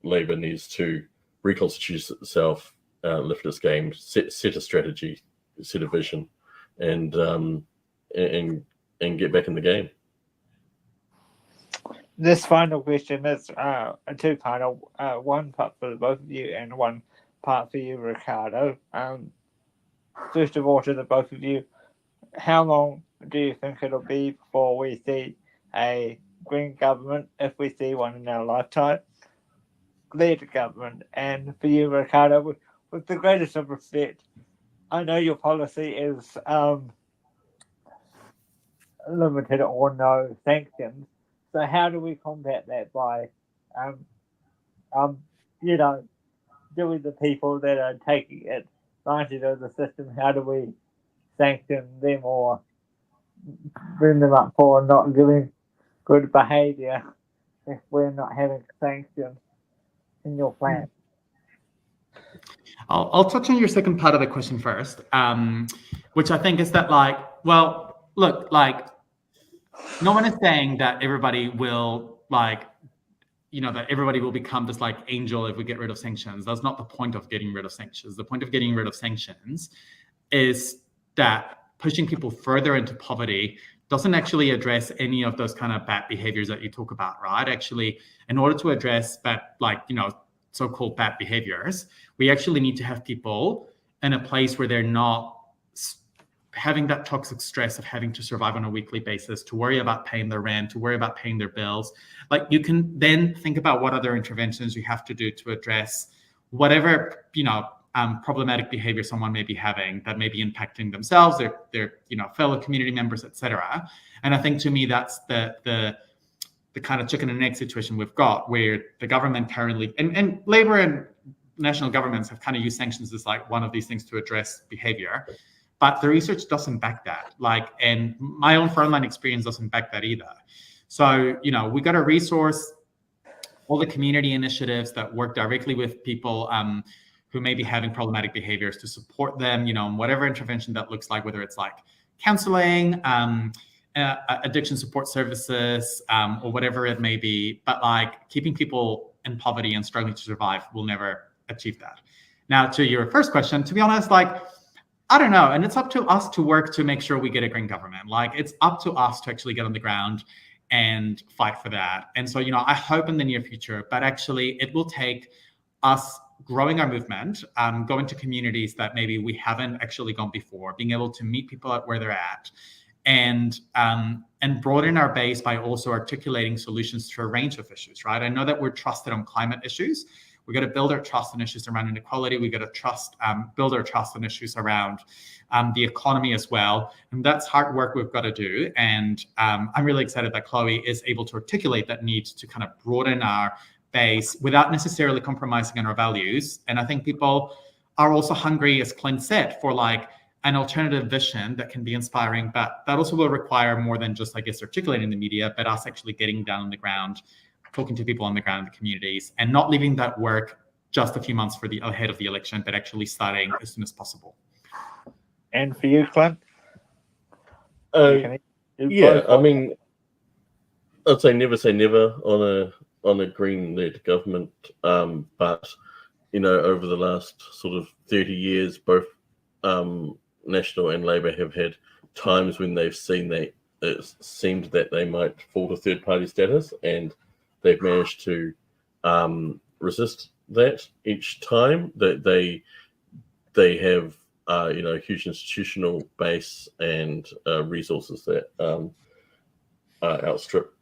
Labour needs to reconstitute itself, lift its game, set a strategy, set a vision, and get back in the game. This final question is a two-parter, one part for both of you and one part for you, Ricardo. First of all, to the both of you, how long do you think it'll be before we see a Green government, if we see one in our lifetime, led government? And for you, Ricardo, with the greatest of respect, I know your policy is limited or no sanctions. So how do we combat that by, doing the people that are taking advantage of the system? How do we sanction them or bring them up for not giving good behaviour if we're not having sanctions in your plan? I'll touch on your second part of the question first, which I think is that, no one is saying that everybody will that everybody will become this angel if we get rid of sanctions. That's not the point of getting rid of sanctions. The point of getting rid of sanctions is that pushing people further into poverty doesn't actually address any of those kind of bad behaviors that you talk about, right? Actually, in order to address bad, so-called bad behaviors, we actually need to have people in a place where they're not having that toxic stress of having to survive on a weekly basis, to worry about paying their rent, to worry about paying their bills. You can then think about what other interventions you have to do to address whatever, problematic behavior someone may be having that may be impacting themselves, their fellow community members, etc. And I think, to me, that's the kind of chicken and egg situation we've got, where the government currently, and Labour and national governments have kind of used sanctions as one of these things to address behavior. But the research doesn't back that. And my own frontline experience doesn't back that either. So, we got to resource all the community initiatives that work directly with people who may be having problematic behaviors, to support them, in whatever intervention that looks like, whether it's counseling, addiction support services, or whatever it may be. But keeping people in poverty and struggling to survive will never achieve that. Now, to your first question, to be honest, I don't know. And it's up to us to work to make sure we get a green government. It's up to us to actually get on the ground and fight for that. And so, I hope in the near future, but actually it will take us growing our movement, going to communities that maybe we haven't actually gone before, being able to meet people at where they're at, and broaden our base by also articulating solutions to a range of issues, right? I know that we're trusted on climate issues. We got to build our trust on issues around inequality. We got to build our trust on issues around the economy as well. And that's hard work we've got to do. And I'm really excited that Chloe is able to articulate that need to kind of broaden our base without necessarily compromising on our values. And I think people are also hungry, as Clint said, for an alternative vision that can be inspiring, but that also will require more than just, articulating the media, but us actually getting down on the ground talking to people on the ground in the communities, and not leaving that work just a few months ahead of the election, but actually starting as soon as possible. And for you, Clint? Yeah, I mean, I'd say never on a Green-led government, but over the last sort of 30 years, both National and Labour have had times when they've seen that it seemed that they might fall to third-party status, and they've managed to resist that each time. That they have huge institutional base and resources that outstrip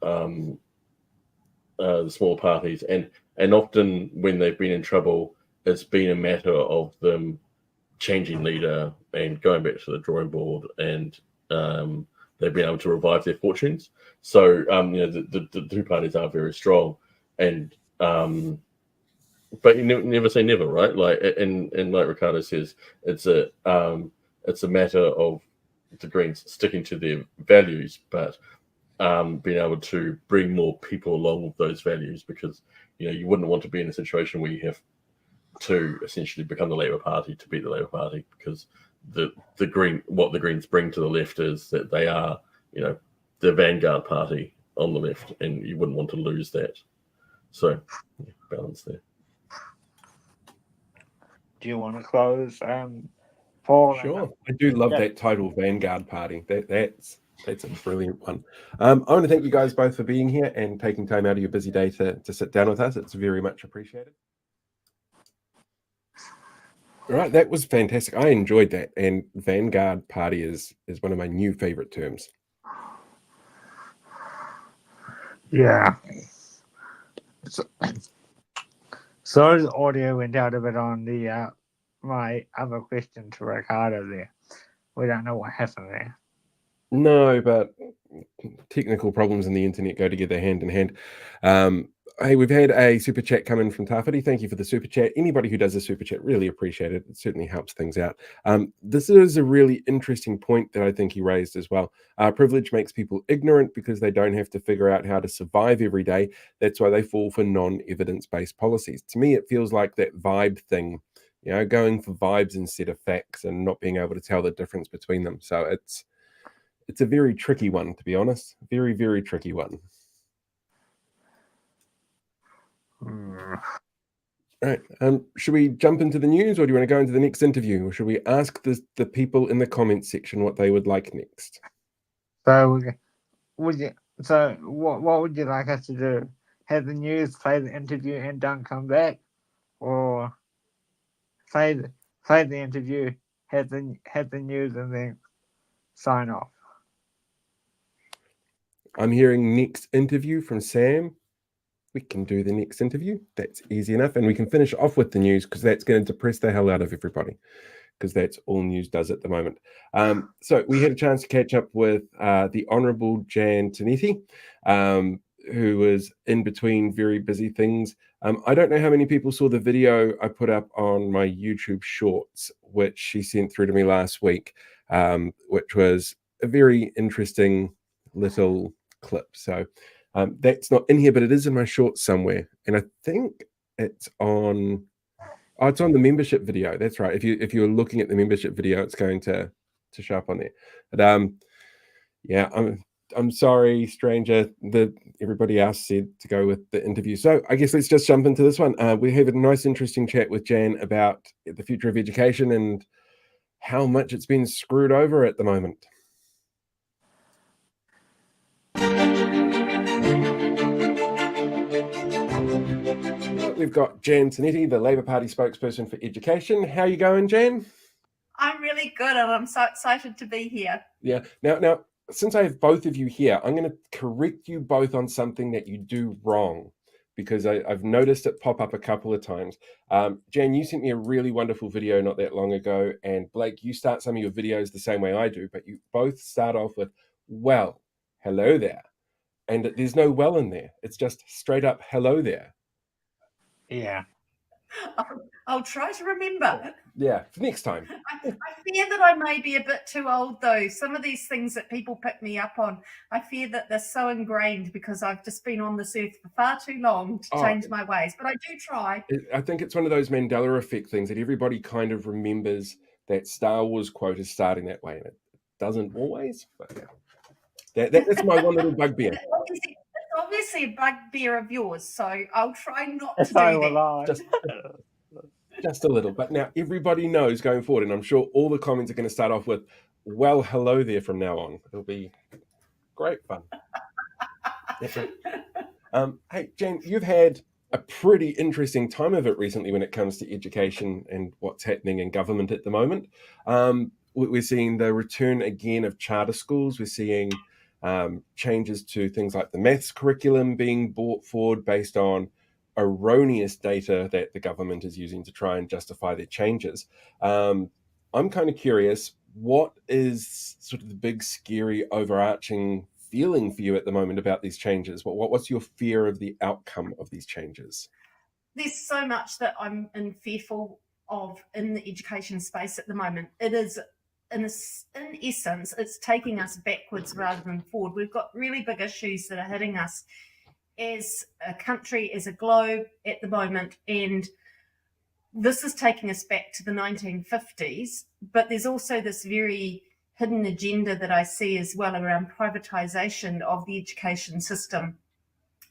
the small parties, and often when they've been in trouble, it's been a matter of them changing leader and going back to the drawing board, and they've been able to revive their fortunes. So the two parties are very strong, and but you never say never, right? Like, and like Ricardo says, it's a matter of the Greens sticking to their values, but being able to bring more people along with those values, because you wouldn't want to be in a situation where you have to essentially become the Labour Party to beat the Labour Party, because what the Greens bring to the left is that they are the vanguard party on the left, and you wouldn't want to lose that. So balance there. Do you want to close, Paul? Sure. I do love that title, Vanguard Party. That's a brilliant one. I want to thank you guys both for being here and taking time out of your busy day to sit down with us. It's very much appreciated. All right, that was fantastic. I enjoyed that. And Vanguard Party is one of my new favorite terms. Yeah. Sorry, the audio went out a bit on the my other question to Ricardo there. We don't know what happened there. No, but technical problems in the internet go together hand in hand. Hey, we've had a super chat come in from Tafiti. Thank you for the super chat. Anybody who does a super chat, really appreciate it. It certainly helps things out. This is a really interesting point that I think he raised as well. Privilege makes people ignorant because they don't have to figure out how to survive every day. That's why they fall for non-evidence-based policies. To me, it feels like that vibe thing, going for vibes instead of facts and not being able to tell the difference between them. So it's a very tricky one, to be honest. Very, very tricky one. All right. Should we jump into the news, or do you want to go into the next interview, or should we ask the people in the comments section what they would like next? So, what would you like us to do? Have the news, play the interview, and don't come back, or play the interview, have the news, and then sign off? I'm hearing next interview from Sam. We can do the next interview. That's easy enough. And we can finish off with the news, because that's going to depress the hell out of everybody, because that's all news does at the moment. So we had a chance to catch up with the Honourable Jan Tinetti, who was in between very busy things. I don't know how many people saw the video I put up on my YouTube Shorts, which she sent through to me last week, which was a very interesting little clip. So that's not in here, but it is in my shorts somewhere, and I think it's on. Oh, it's on the membership video. That's right. If you're looking at the membership video, it's going to show up on there. But yeah, I'm sorry, stranger. Everybody else said to go with the interview, so I guess let's just jump into this one. We have a nice, interesting chat with Jan about the future of education and how much it's been screwed over at the moment. We've got Jan Tinetti, the Labour Party spokesperson for education. How are you going, Jan? I'm really good, and I'm so excited to be here. Yeah. Now, since I have both of you here, I'm going to correct you both on something that you do wrong, because I've noticed it pop up a couple of times. Jan, you sent me a really wonderful video not that long ago, and Blake, you start some of your videos the same way I do, but you both start off with, well, hello there. And there's no well in there. It's just straight up hello there. Yeah. I'll try to remember. Yeah, for next time. I fear that I may be a bit too old, though. Some of these things that people pick me up on, I fear that they're so ingrained because I've just been on this earth for far too long to change my ways. But I do try. I think it's one of those Mandela effect things that everybody kind of remembers that Star Wars quote is starting that way, and it doesn't always. But yeah, that's my one little bugbear. It's obviously a bugbear of yours, so I'll try not to do that. Just a little. But now everybody knows going forward, and I'm sure all the comments are going to start off with, well, hello there from now on. It'll be great fun. Hey, Jan, you've had a pretty interesting time of it recently when it comes to education and what's happening in government at the moment. We're seeing the return again of charter schools. We're seeing changes to things like the maths curriculum being brought forward based on erroneous data that the government is using to try and justify their changes. I'm kind of curious, what is sort of the big, scary, overarching feeling for you at the moment about these changes? What's your fear of the outcome of these changes? There's so much that I'm fearful of in the education space at the moment. It is, in essence, it's taking us backwards rather than forward. We've got really big issues that are hitting us as a country, as a globe at the moment, and this is taking us back to the 1950s, but there's also this very hidden agenda that I see as well around privatisation of the education system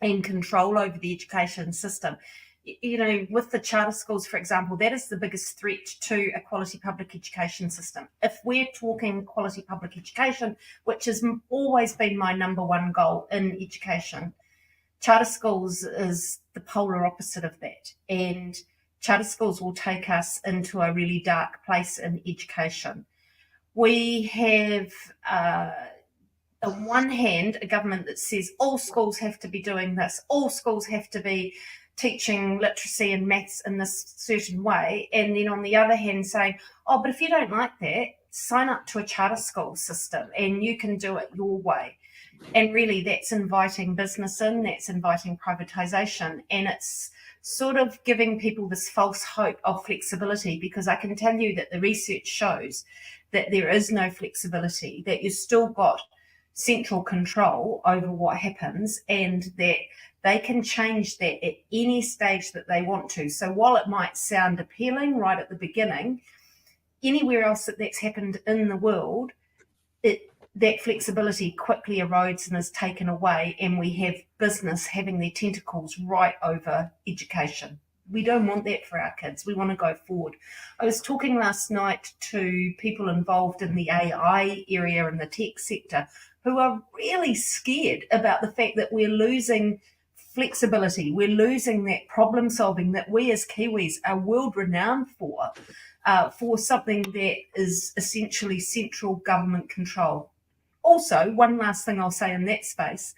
and control over the education system. You know, with the charter schools, for example, that is the biggest threat to a quality public education system. If we're talking quality public education, which has always been my number one goal in education, charter schools is the polar opposite of that. And charter schools will take us into a really dark place in education. We have, on one hand, a government that says all schools have to be doing this, all schools have to be teaching literacy and maths in this certain way. And then on the other hand saying, oh, but if you don't like that, sign up to a charter school system and you can do it your way. And really that's inviting business in, that's inviting privatisation. And it's sort of giving people this false hope of flexibility, because I can tell you that the research shows that there is no flexibility, that you've still got central control over what happens and that they can change that at any stage that they want to. So while it might sound appealing right at the beginning, anywhere else that's happened in the world, that flexibility quickly erodes and is taken away, and we have business having their tentacles right over education. We don't want that for our kids. We want to go forward. I was talking last night to people involved in the AI area and the tech sector who are really scared about the fact that we're losing flexibility. We're losing that problem solving that we as Kiwis are world renowned for something that is essentially central government control. Also, one last thing I'll say in that space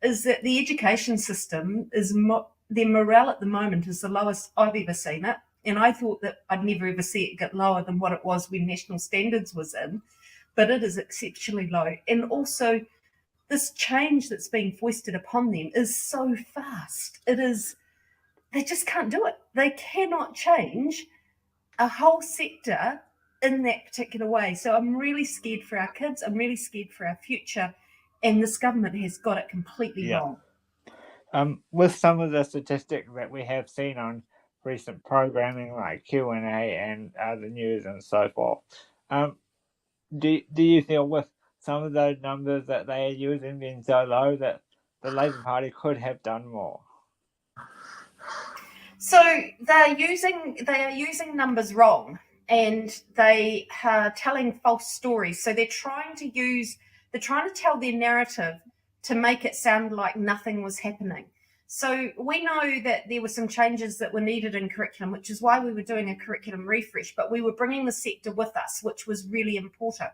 is that the education system is their morale at the moment is the lowest I've ever seen it. And I thought that I'd never ever see it get lower than what it was when National Standards was in, but it is exceptionally low. And also this change that's being foisted upon them is so fast. They just can't do it. They cannot change a whole sector in that particular way. So I'm really scared for our kids. I'm really scared for our future. And this government has got it completely wrong. With some of the statistics that we have seen on recent programming like Q&A and the news and so forth, do you feel with some of those numbers that they are using being so low that the Labour Party could have done more? So they are using numbers wrong, and they are telling false stories. So they're trying to tell their narrative to make it sound like nothing was happening. So we know that there were some changes that were needed in curriculum, which is why we were doing a curriculum refresh, but we were bringing the sector with us, which was really important.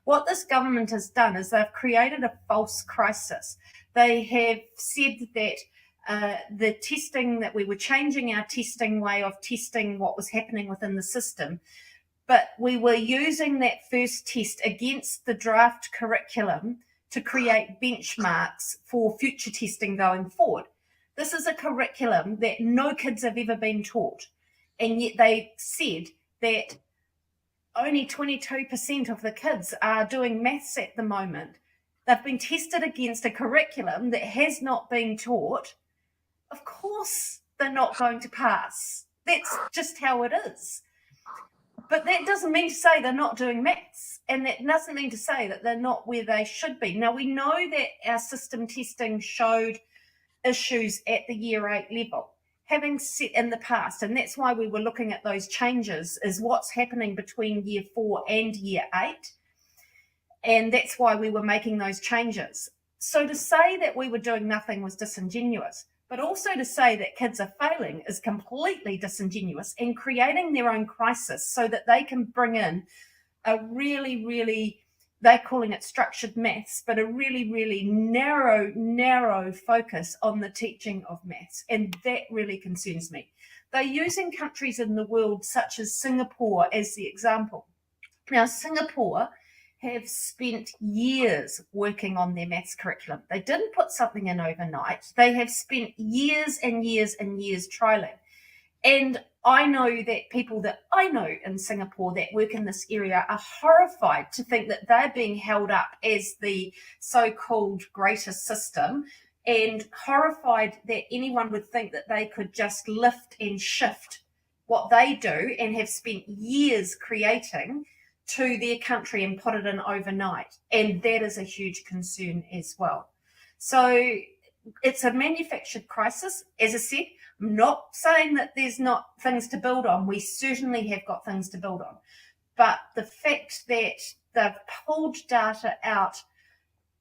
What this government has done is they've created a false crisis. They have said that the testing, that we were changing our testing way of testing what was happening within the system, but we were using that first test against the draft curriculum to create benchmarks for future testing going forward. This is a curriculum that no kids have ever been taught. And yet they said that only 22% of the kids are doing maths at the moment. They've been tested against a curriculum that has not been taught. Of course they're not going to pass. That's just how it is. But that doesn't mean to say they're not doing maths, and that doesn't mean to say that they're not where they should be. Now, we know that our system testing showed issues at the year 8 level, having set in the past, and that's why we were looking at those changes, is what's happening between year 4 and year 8, and that's why we were making those changes. So to say that we were doing nothing was disingenuous. But also to say that kids are failing is completely disingenuous and creating their own crisis so that they can bring in a really, they're calling it structured maths, but a really narrow focus on the teaching of maths. And that really concerns me. They're using countries in the world such as Singapore as the example. Now, Singapore have spent years working on their maths curriculum. They didn't put something in overnight. They have spent years and years trialing. And I know that people that I know in Singapore that work in this area are horrified to think that they're being held up as the so-called greatest system, and horrified that anyone would think that they could just lift and shift what they do and have spent years creating to their country and put it in overnight. And that is a huge concern as well. So it's a manufactured crisis. As I said, I'm not saying that there's not things to build on. We certainly have got things to build on. But the fact that they've pulled data out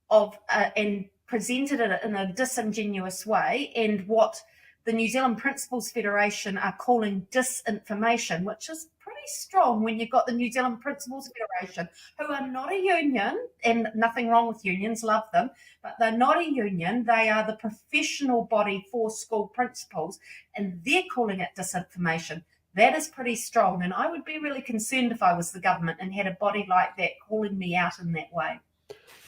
of and presented it in a disingenuous way, and what the New Zealand Principals Federation are calling disinformation, which is pretty strong when you've got the New Zealand Principals Federation, who are not a union, and nothing wrong with unions, love them, but they're not a union. They are the professional body for school principals, and they're calling it disinformation. That is pretty strong, and I would be really concerned if I was the government and had a body like that calling me out in that way.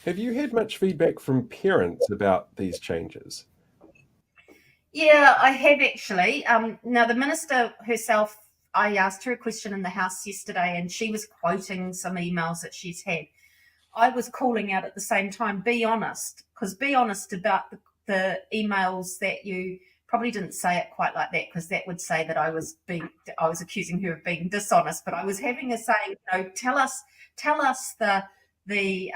Have you had much feedback from parents about these changes? Yeah, I have actually. Now, the minister herself, I asked her a question in the House yesterday, and she was quoting some emails that she's had. I was calling out at the same time, be honest, because be honest about the emails that you probably didn't say it quite like that, because that would say that I was accusing her of being dishonest. But I was having her say, tell us the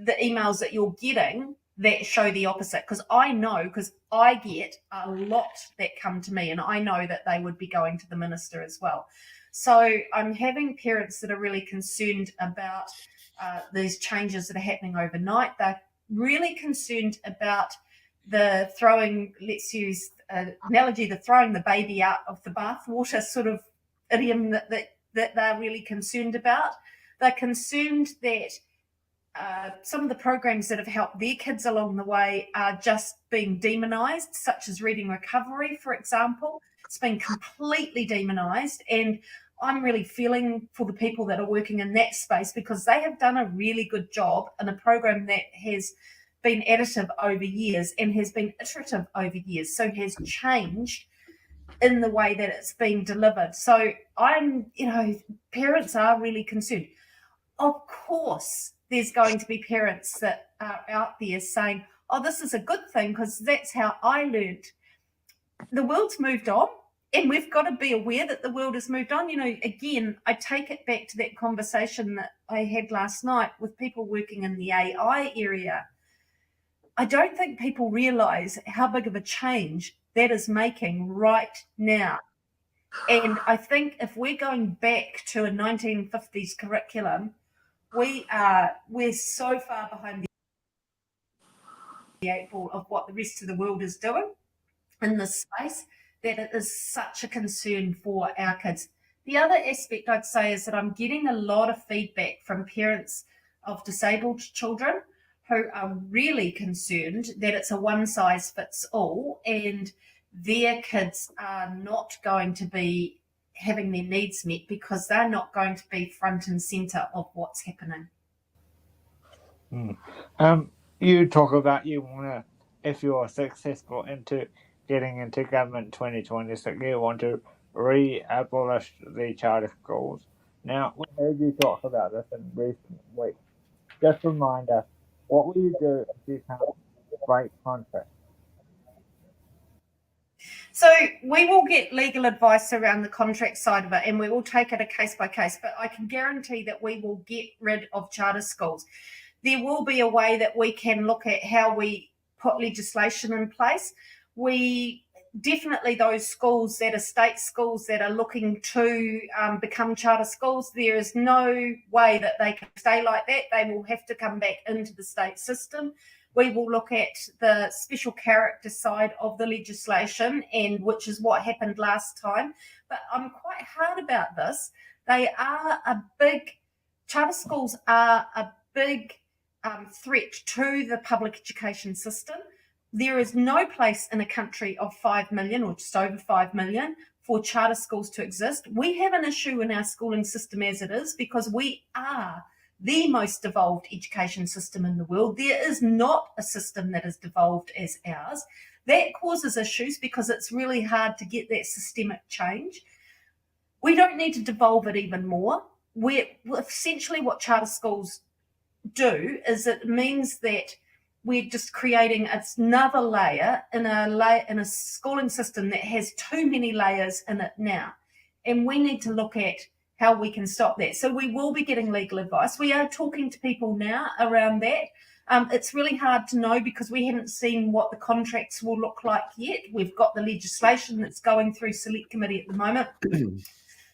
emails that you're getting that show the opposite, because I know, because I get a lot that come to me, and I know that they would be going to the minister as well. So I'm having parents that are really concerned about these changes that are happening overnight. They're really concerned about the throwing, let's use an analogy, the throwing the baby out of the bathwater sort of idiom that they're really concerned about. They're concerned that some of the programs that have helped their kids along the way are just being demonised, such as Reading Recovery, for example. It's been completely demonised, and I'm really feeling for the people that are working in that space, because they have done a really good job in a program that has been additive over years and has been iterative over years, so has changed in the way that it's being delivered. So parents are really concerned. Of course, there's going to be parents that are out there saying, oh, this is a good thing because that's how I learned. The world's moved on, and we've got to be aware that the world has moved on. Again, I take it back to that conversation that I had last night with people working in the AI area. I don't think people realise how big of a change that is making right now. And I think if we're going back to a 1950s curriculum, we're so far behind the 8 ball of what the rest of the world is doing in this space that it is such a concern for our kids. The other aspect I'd say is that I'm getting a lot of feedback from parents of disabled children who are really concerned that it's a one-size-fits-all and their kids are not going to be having their needs met because they're not going to be front and centre of what's happening. You talk about you want to, if you're successful into getting into government 2026, you want to re-abolished the charter schools. Now, we heard you talk about this in recent weeks. Just a reminder, what will you do if you can't break contract? So we will get legal advice around the contract side of it, and we will take it a case by case, but I can guarantee that we will get rid of charter schools. There will be a way that we can look at how we put legislation in place. We definitely, those schools that are state schools that are looking to become charter schools, there is no way that they can stay like that. They will have to come back into the state system. We will look at the special character side of the legislation, and which is what happened last time. But I'm quite hard about this. Charter schools are a big threat to the public education system. There is no place in a country of 5 million or just over 5 million for charter schools to exist. We have an issue in our schooling system as it is because we are the most devolved education system in the world. There is not a system that is devolved as ours. That causes issues because it's really hard to get that systemic change. We don't need to devolve it even more. Essentially what charter schools do is it means that we're just creating another layer in a schooling system that has too many layers in it now. And we need to look at how we can stop that. So we will be getting legal advice. We are talking to people now around that. It's really hard to know because we haven't seen what the contracts will look like yet. We've got the legislation that's going through select committee at the moment.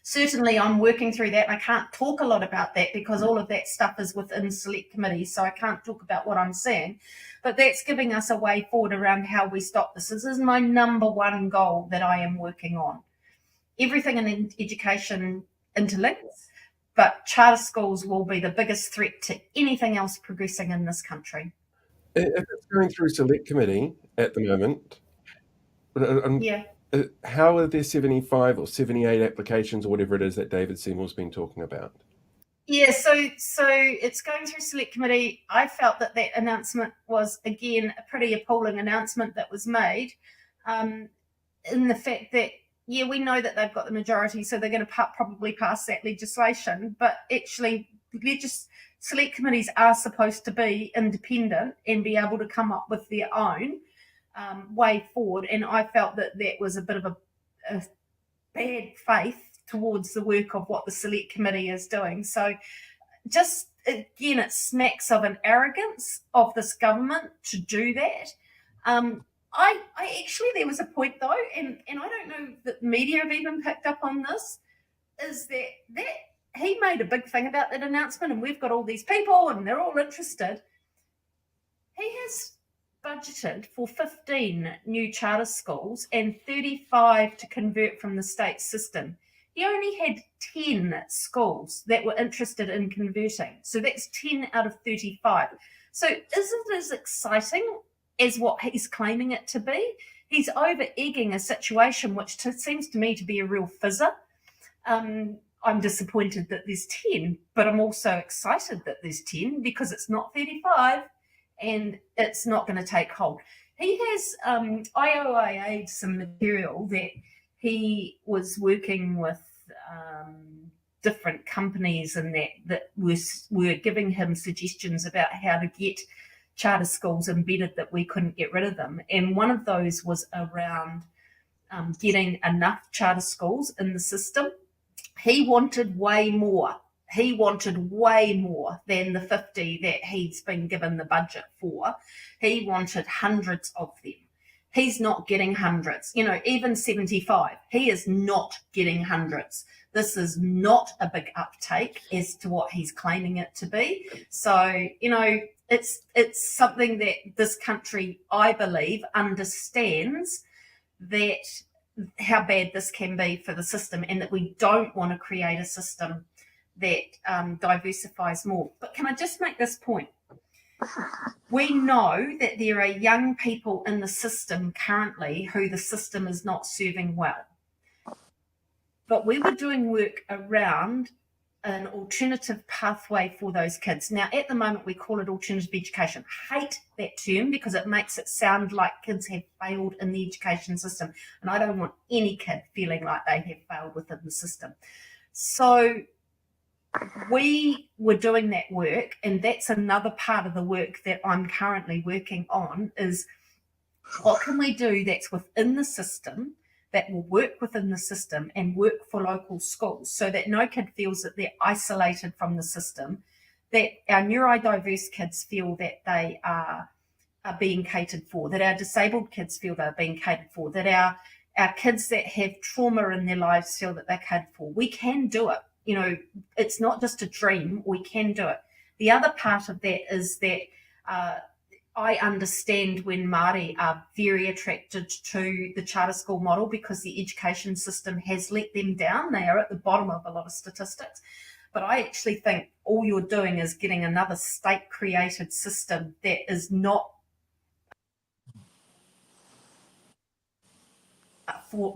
Certainly I'm working through that. I can't talk a lot about that because all of that stuff is within select committee, so I can't talk about what I'm seeing. But that's giving us a way forward around how we stop this. This is my number one goal that I am working on. Everything in education interlinks, but charter schools will be the biggest threat to anything else progressing in this country. If it's going through select committee at the moment, how are there 75 or 78 applications or whatever it is that David Seymour's been talking about? Yeah, so it's going through select committee. I felt that announcement was, again, a pretty appalling announcement that was made in the fact that, yeah, we know that they've got the majority, so they're going to probably pass that legislation. But actually, select committees are supposed to be independent and be able to come up with their own way forward. And I felt that that was a bit of a bad faith towards the work of what the select committee is doing. So just, again, it smacks of an arrogance of this government to do that. I actually, there was a point though, and I don't know that the media have even picked up on this, is that he made a big thing about that announcement and we've got all these people and they're all interested. He has budgeted for 15 new charter schools and 35 to convert from the state system. He only had 10 schools that were interested in converting. So that's 10 out of 35. So is it as exciting as what he's claiming it to be? He's over-egging a situation which seems to me to be a real fizzer. I'm disappointed that there's 10, but I'm also excited that there's 10 because it's not 35 and it's not going to take hold. He has IOIA'd some material that he was working with different companies and that were giving him suggestions about how to get charter schools embedded that we couldn't get rid of them. And one of those was around getting enough charter schools in the system. He wanted way more. He wanted way more than the 50 that he's been given the budget for. He wanted hundreds of them. He's not getting hundreds, even 75. He is not getting hundreds. This is not a big uptake as to what he's claiming it to be. So, it's something that this country, I believe, understands that how bad this can be for the system and that we don't want to create a system that diversifies more. But can I just make this point? We know that there are young people in the system currently who the system is not serving well. But we were doing work around an alternative pathway for those kids. Now, at the moment, we call it alternative education. Hate that term because it makes it sound like kids have failed in the education system. And I don't want any kid feeling like they have failed within the system. So we were doing that work, and that's another part of the work that I'm currently working on, is what can we do that's within the system, that will work within the system and work for local schools, so that no kid feels that they're isolated from the system, that our neurodiverse kids feel that they are being catered for, that our disabled kids feel they're being catered for, that our kids that have trauma in their lives feel that they're catered for. We can do it. You know, it's not just a dream, we can do it. The other part of that is that I understand when Māori are very attracted to the charter school model because the education system has let them down. They are at the bottom of a lot of statistics. But I actually think all you're doing is getting another state-created system that is not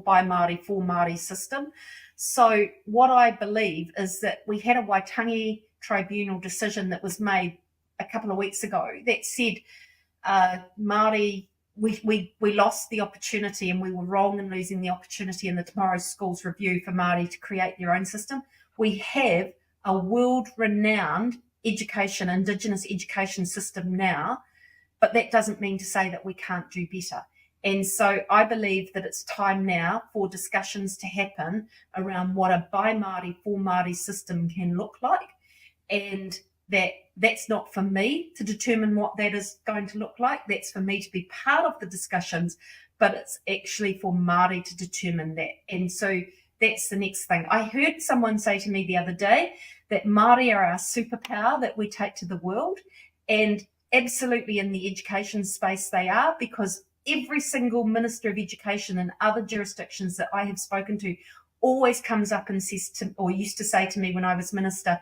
by Māori for Māori system. So what I believe is that we had a Waitangi Tribunal decision that was made a couple of weeks ago that said Māori, we lost the opportunity, and we were wrong in losing the opportunity in the Tomorrow Schools Review for Māori to create their own system. We have a world-renowned education, Indigenous education system now, but that doesn't mean to say that we can't do better. And so I believe that it's time now for discussions to happen around what a by Māori for Māori system can look like, and that's not for me to determine what that is going to look like. That's for me to be part of the discussions, but it's actually for Māori to determine that. And so that's the next thing. I heard someone say to me the other day that Māori are our superpower that we take to the world, and absolutely in the education space they are, because every single Minister of Education in other jurisdictions that I have spoken to always comes up and says to, or used to say to me when I was Minister,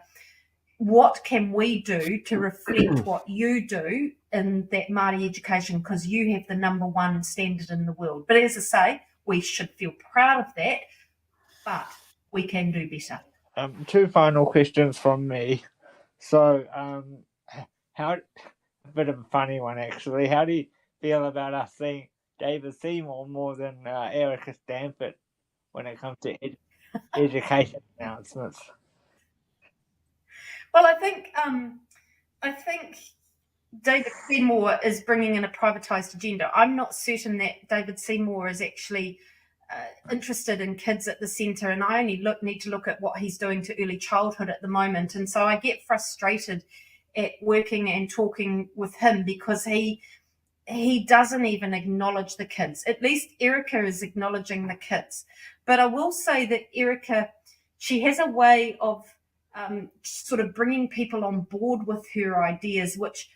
what can we do to reflect what you do in that Māori education, because you have the #1 standard in the world. But as I say, we should feel proud of that, but we can do better. 2 final questions from me. So, a bit of a funny one actually. How do you feel about us seeing David Seymour more than Erica Stanford when it comes to education announcements? Well, I think David Seymour is bringing in a privatised agenda. I'm not certain that David Seymour is actually interested in kids at the centre, and I only need to look at what he's doing to early childhood at the moment. And so I get frustrated at working and talking with him because he doesn't even acknowledge the kids. At least Erica is acknowledging the kids. But I will say that Erica, she has a way of sort of bringing people on board with her ideas, which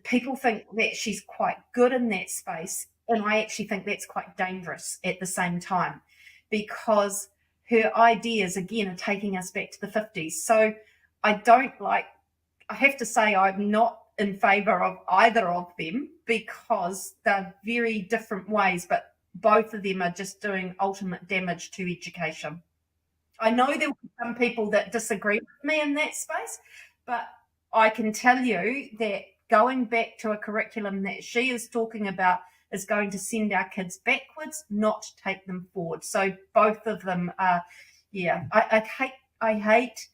people think that she's quite good in that space. And I actually think that's quite dangerous at the same time, because her ideas, again, are taking us back to the 50s. So I have to say I'm not in favour of either of them, because they're very different ways, but both of them are just doing ultimate damage to education. I know there will be some people that disagree with me in that space, but I can tell you that going back to a curriculum that she is talking about is going to send our kids backwards, not take them forward. So both of them are, I hate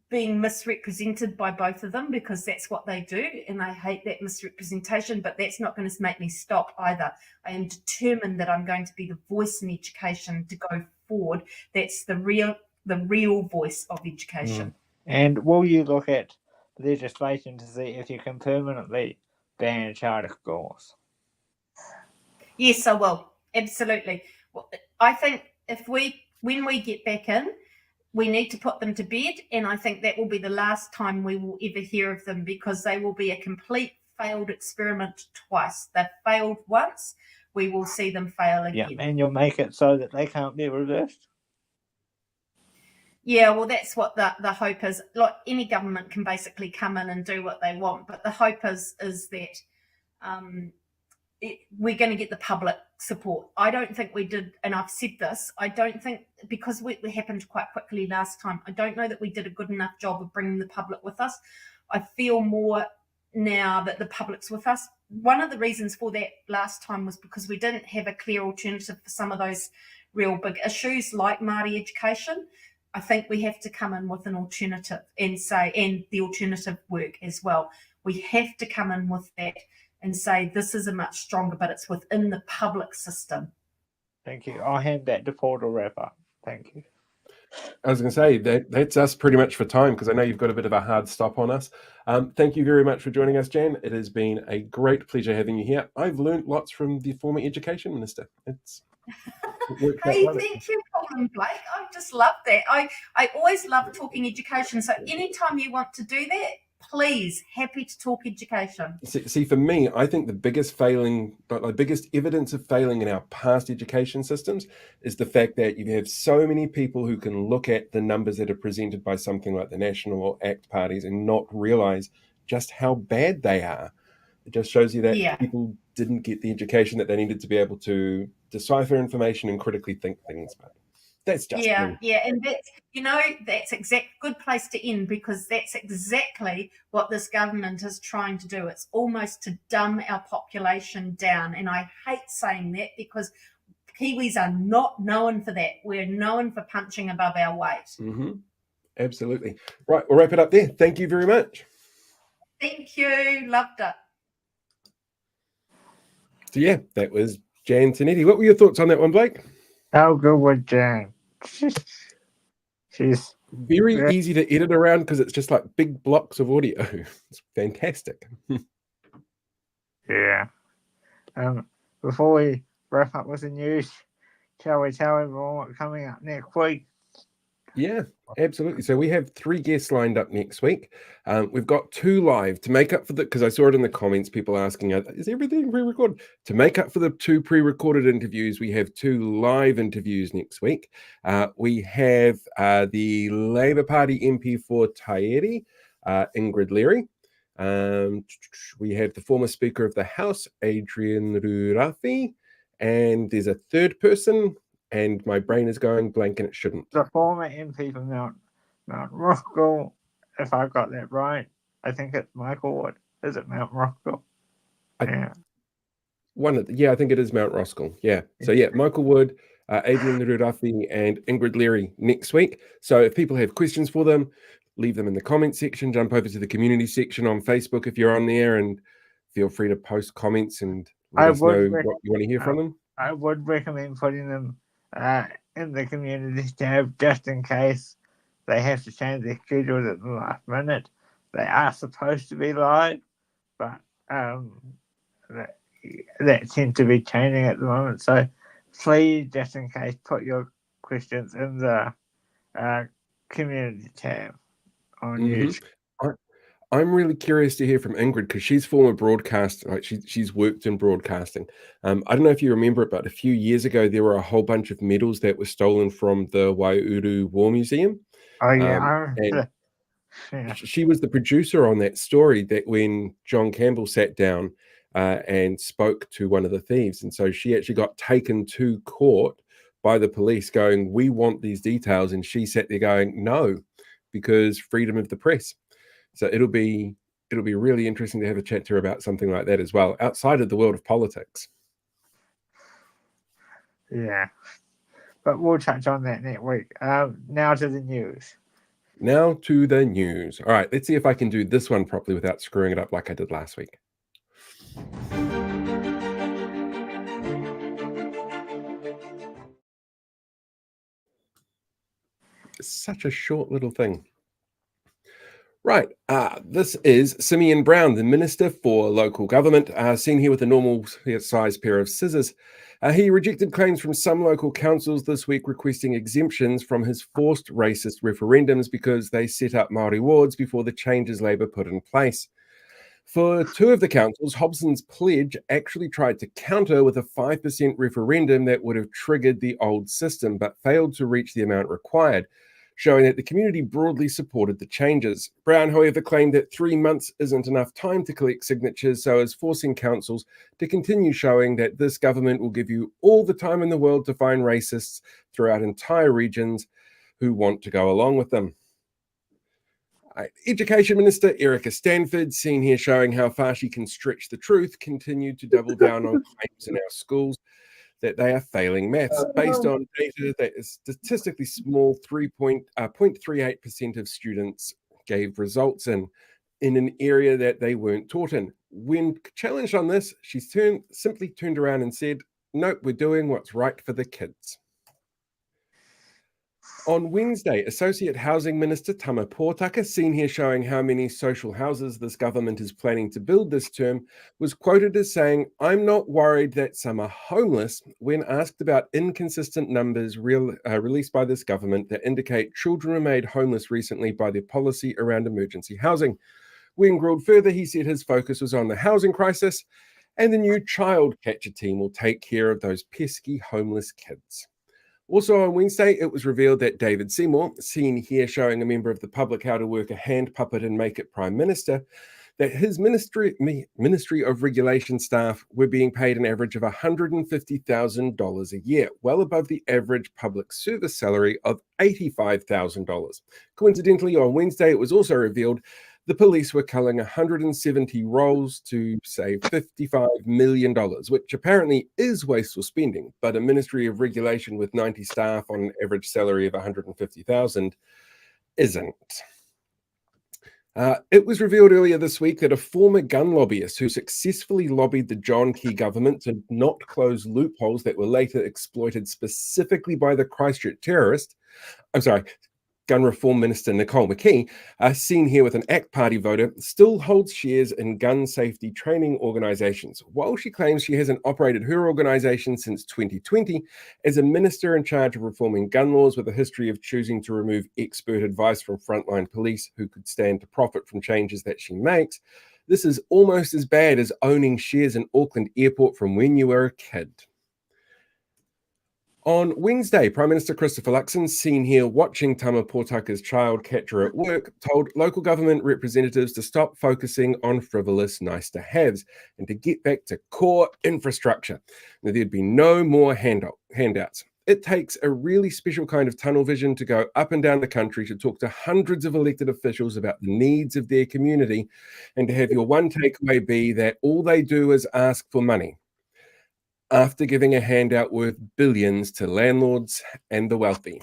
being misrepresented by both of them, because that's what they do, and I hate that misrepresentation, but that's not going to make me stop either. I am determined that I'm going to be the voice in education to go forward. That's the real voice of education. And will you look at legislation to see if you can permanently ban charter schools? Yes, I will. Absolutely. Well, I think when we get back in, we need to put them to bed, and I think that will be the last time we will ever hear of them, because they will be a complete failed experiment twice. They've failed once, we will see them fail again. Yeah, and you'll make it so that they can't be reversed. Yeah, well, that's what the hope is. Like, any government can basically come in and do what they want, but the hope is that we're going to get the public support. I don't think we did, and I've said this, I don't think, because it happened quite quickly last time, I don't know that we did a good enough job of bringing the public with us. I feel more now that the public's with us. One of the reasons for that last time was because we didn't have a clear alternative for some of those real big issues like Māori education. I think we have to come in with an alternative and the alternative work as well. We have to come in with that and say this is a much stronger, but it's within the public system. Thank you. I'll hand that to Paul to wrap up. Thank you. I was going to say that's us pretty much for time, because I know you've got a bit of a hard stop on us. Thank you very much for joining us, Jan. It has been a great pleasure having you here. I've learned lots from the former Education Minister. Hey, thank you, Paul and Blake. I just love that. I always love talking education. So anytime you want to do that, please, happy to talk education. See, for me, I think the biggest evidence of failing in our past education systems is the fact that you have so many people who can look at the numbers that are presented by something like the National or ACT parties and not realise just how bad they are. It just shows you that people didn't get the education that they needed to be able to decipher information and critically think things. But that's just me. And that's good place to end, because that's exactly what this government is trying to do. It's almost to dumb our population down, and I hate saying that because Kiwis are not known for that. We're known for punching above our weight. Mm-hmm. Absolutely. Right, we'll wrap it up there. Thank you very much. Thank you. Loved it. So yeah, that was Jan Tinetti. What were your thoughts on that one, Blake? How good was Jan? She's very easy to edit around because it's just like big blocks of audio. It's fantastic. Yeah. Before we wrap up with the news, shall we tell everyone what's coming up next week? Yeah, absolutely. So we have 3 guests lined up next week. We've got 2 live to make up for because I saw it in the comments, people asking, is everything pre-recorded? To make up for the 2 pre-recorded interviews, we have 2 live interviews next week. We have the Labour Party MP for Tairi, Ingrid Leary. We have the former Speaker of the House, Adrian Rurafi, and there's a 3rd person, and my brain is going blank and it shouldn't. The former MP for Mount Roskill, if I got that right. I think it's Michael Wood. Is it Mount Roskill? I think it is Mount Roskill. Yeah. So yeah, Michael Wood, Adrian Rurafi, and Ingrid Leary next week. So if people have questions for them, leave them in the comment section. Jump over to the community section on Facebook if you're on there, and feel free to post comments and let us know what you want to hear from them. I would recommend putting them in the community tab just in case they have to change their schedules at the last minute. They are supposed to be live, but that seems to be changing at the moment. So please, just in case, put your questions in the community tab on YouTube. I'm really curious to hear from Ingrid because she's former broadcast. Like she's worked in broadcasting. I don't know if you remember it, but a few years ago there were a whole bunch of medals that were stolen from the Waiuru War Museum. Oh yeah, she was the producer on that story. That when John Campbell sat down and spoke to one of the thieves, and so she actually got taken to court by the police, going, "We want these details," and she sat there going, "No, because freedom of the press." So it'll be really interesting to have a chat to her about something like that as well, outside of the world of politics. Yeah, but we'll touch on that next week. Now to the news. Now to the news. All right, let's see if I can do this one properly without screwing it up like I did last week. It's such a short little thing. Right, this is Simeon Brown, the Minister for Local Government, seen here with a normal-sized pair of scissors. He rejected claims from some local councils this week requesting exemptions from his forced racist referendums because they set up Māori wards before the changes Labour put in place. For 2 of the councils, Hobson's pledge actually tried to counter with a 5% referendum that would have triggered the old system, but failed to reach the amount required. showing that the community broadly supported the changes. Brown, however, claimed that 3 months isn't enough time to collect signatures, so is forcing councils to continue showing that this government will give you all the time in the world to find racists throughout entire regions who want to go along with them. Education Minister Erica Stanford, seen here showing how far she can stretch the truth, continued to double down on claims in our schools that they are failing maths based on data that is statistically small. 0.38% of students gave results in an area that they weren't taught in. When challenged on this, she simply turned around and said, "Nope, we're doing what's right for the kids." On Wednesday, Associate Housing Minister Tama Pōtaka, seen here showing how many social houses this government is planning to build this term, was quoted as saying, "I'm not worried that some are homeless," when asked about inconsistent numbers released by this government that indicate children were made homeless recently by their policy around emergency housing. When grilled further, he said his focus was on the housing crisis and the new child catcher team will take care of those pesky homeless kids. Also on Wednesday, it was revealed that David Seymour, seen here showing a member of the public how to work a hand puppet and make it Prime Minister, that his Ministry of Regulation staff were being paid an average of $150,000 a year, well above the average public service salary of $85,000. Coincidentally, on Wednesday, it was also revealed the police were culling 170 roles to save $55 million, which apparently is wasteful spending, but a Ministry of Regulation with 90 staff on an average salary of $150,000 isn't. It was revealed earlier this week that a former gun lobbyist who successfully lobbied the John Key government to not close loopholes that were later exploited specifically by the Christchurch terrorist, Gun Reform Minister Nicole McKee, seen here with an ACT Party voter, still holds shares in gun safety training organisations. While she claims she hasn't operated her organisation since 2020, as a minister in charge of reforming gun laws with a history of choosing to remove expert advice from frontline police who could stand to profit from changes that she makes, this is almost as bad as owning shares in Auckland Airport from when you were a kid. On Wednesday, Prime Minister Christopher Luxon, seen here watching Tama Pōtaka's child catcher at work, told local government representatives to stop focusing on frivolous nice-to-haves and to get back to core infrastructure. Now, there'd be no more handouts. It takes a really special kind of tunnel vision to go up and down the country to talk to hundreds of elected officials about the needs of their community and to have your one takeaway be that all they do is ask for money, after giving a handout worth billions to landlords and the wealthy.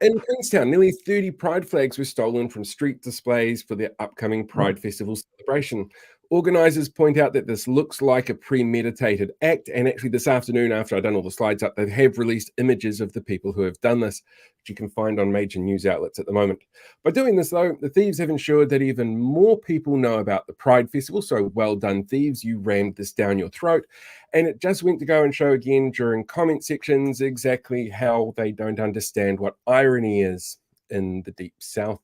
In Queenstown, nearly 30 pride flags were stolen from street displays for their upcoming Pride Festival celebration. Organisers point out that this looks like a premeditated act, and actually this afternoon, after I've done all the slides up, they have released images of the people who have done this, which you can find on major news outlets at the moment. By doing this, though, the thieves have ensured that even more people know about the Pride Festival, so well done, thieves, you rammed this down your throat. And it just went to go and show again during comment sections exactly how they don't understand what irony is in the Deep South.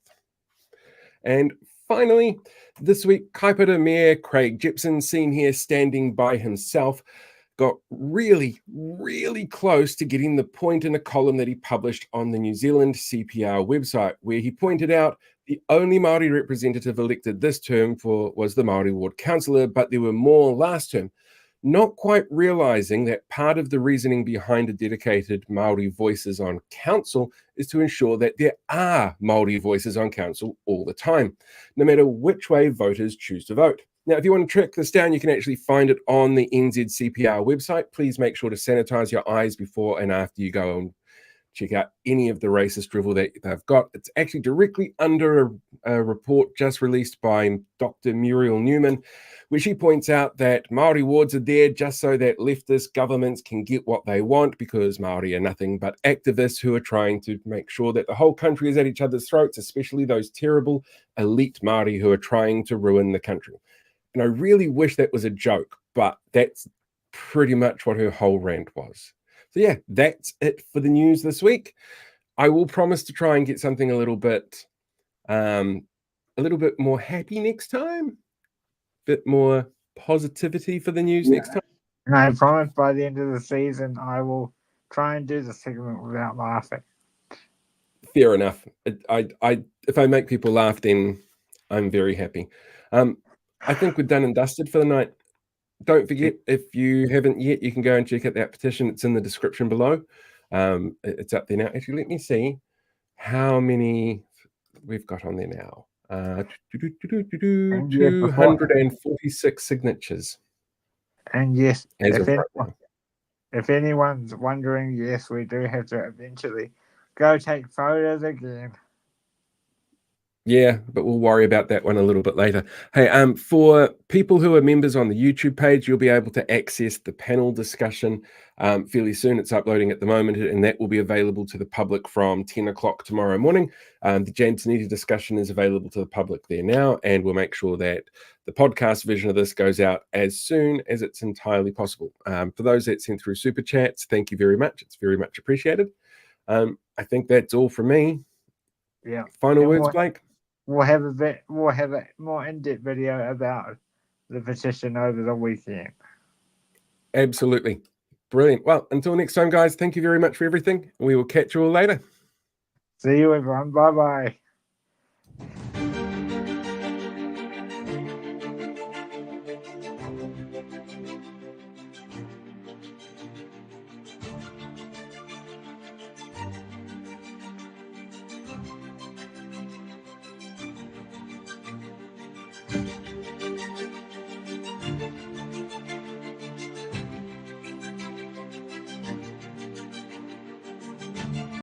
And finally, this week, Kaipara Mayor Craig Jepson, seen here standing by himself, got really, really close to getting the point in a column that he published on the New Zealand CPR website, where he pointed out the only Māori representative elected this term was the Māori Ward Councillor, but there were more last term. Not quite realising that part of the reasoning behind a dedicated Māori voices on council is to ensure that there are Māori voices on council all the time, no matter which way voters choose to vote. Now, if you want to track this down, you can actually find it on the NZCPR website. Please make sure to sanitise your eyes before and after you go and check out any of the racist drivel that they've got. It's actually directly under a report just released by Dr. Muriel Newman, where she points out that Māori wards are there just so that leftist governments can get what they want, because Māori are nothing but activists who are trying to make sure that the whole country is at each other's throats, especially those terrible elite Māori who are trying to ruin the country. And I really wish that was a joke, but that's pretty much what her whole rant was. So yeah, that's it for the news this week. I will promise to try and get something a little bit more happy next time, bit more positivity for the news next time. And I promise by the end of the season, I will try and do the segment without laughing. Fair enough. If I make people laugh, then I'm very happy. I think we're done and dusted for the night. Don't forget, if you haven't yet, you can go and check out that petition. It's in the description below. It's up there now. Actually, let me see how many we've got on there now. 246 signatures. And yes, as of right now. If anyone's wondering, yes, we do have to eventually go take photos again. Yeah, but we'll worry about that one a little bit later. Hey, for people who are members on the YouTube page, you'll be able to access the panel discussion fairly soon. It's uploading at the moment, and that will be available to the public from 10 o'clock tomorrow morning. The Jan Tinetti discussion is available to the public there now, and we'll make sure that the podcast version of this goes out as soon as it's entirely possible. For those that sent through super chats, thank you very much. It's very much appreciated. I think that's all from me. Yeah. Final words, Blake? We'll have a more in-depth video about the petition over the weekend. Absolutely. Brilliant. Well, until next time, guys, thank you very much for everything. We will catch you all later. See you, everyone. Bye-bye.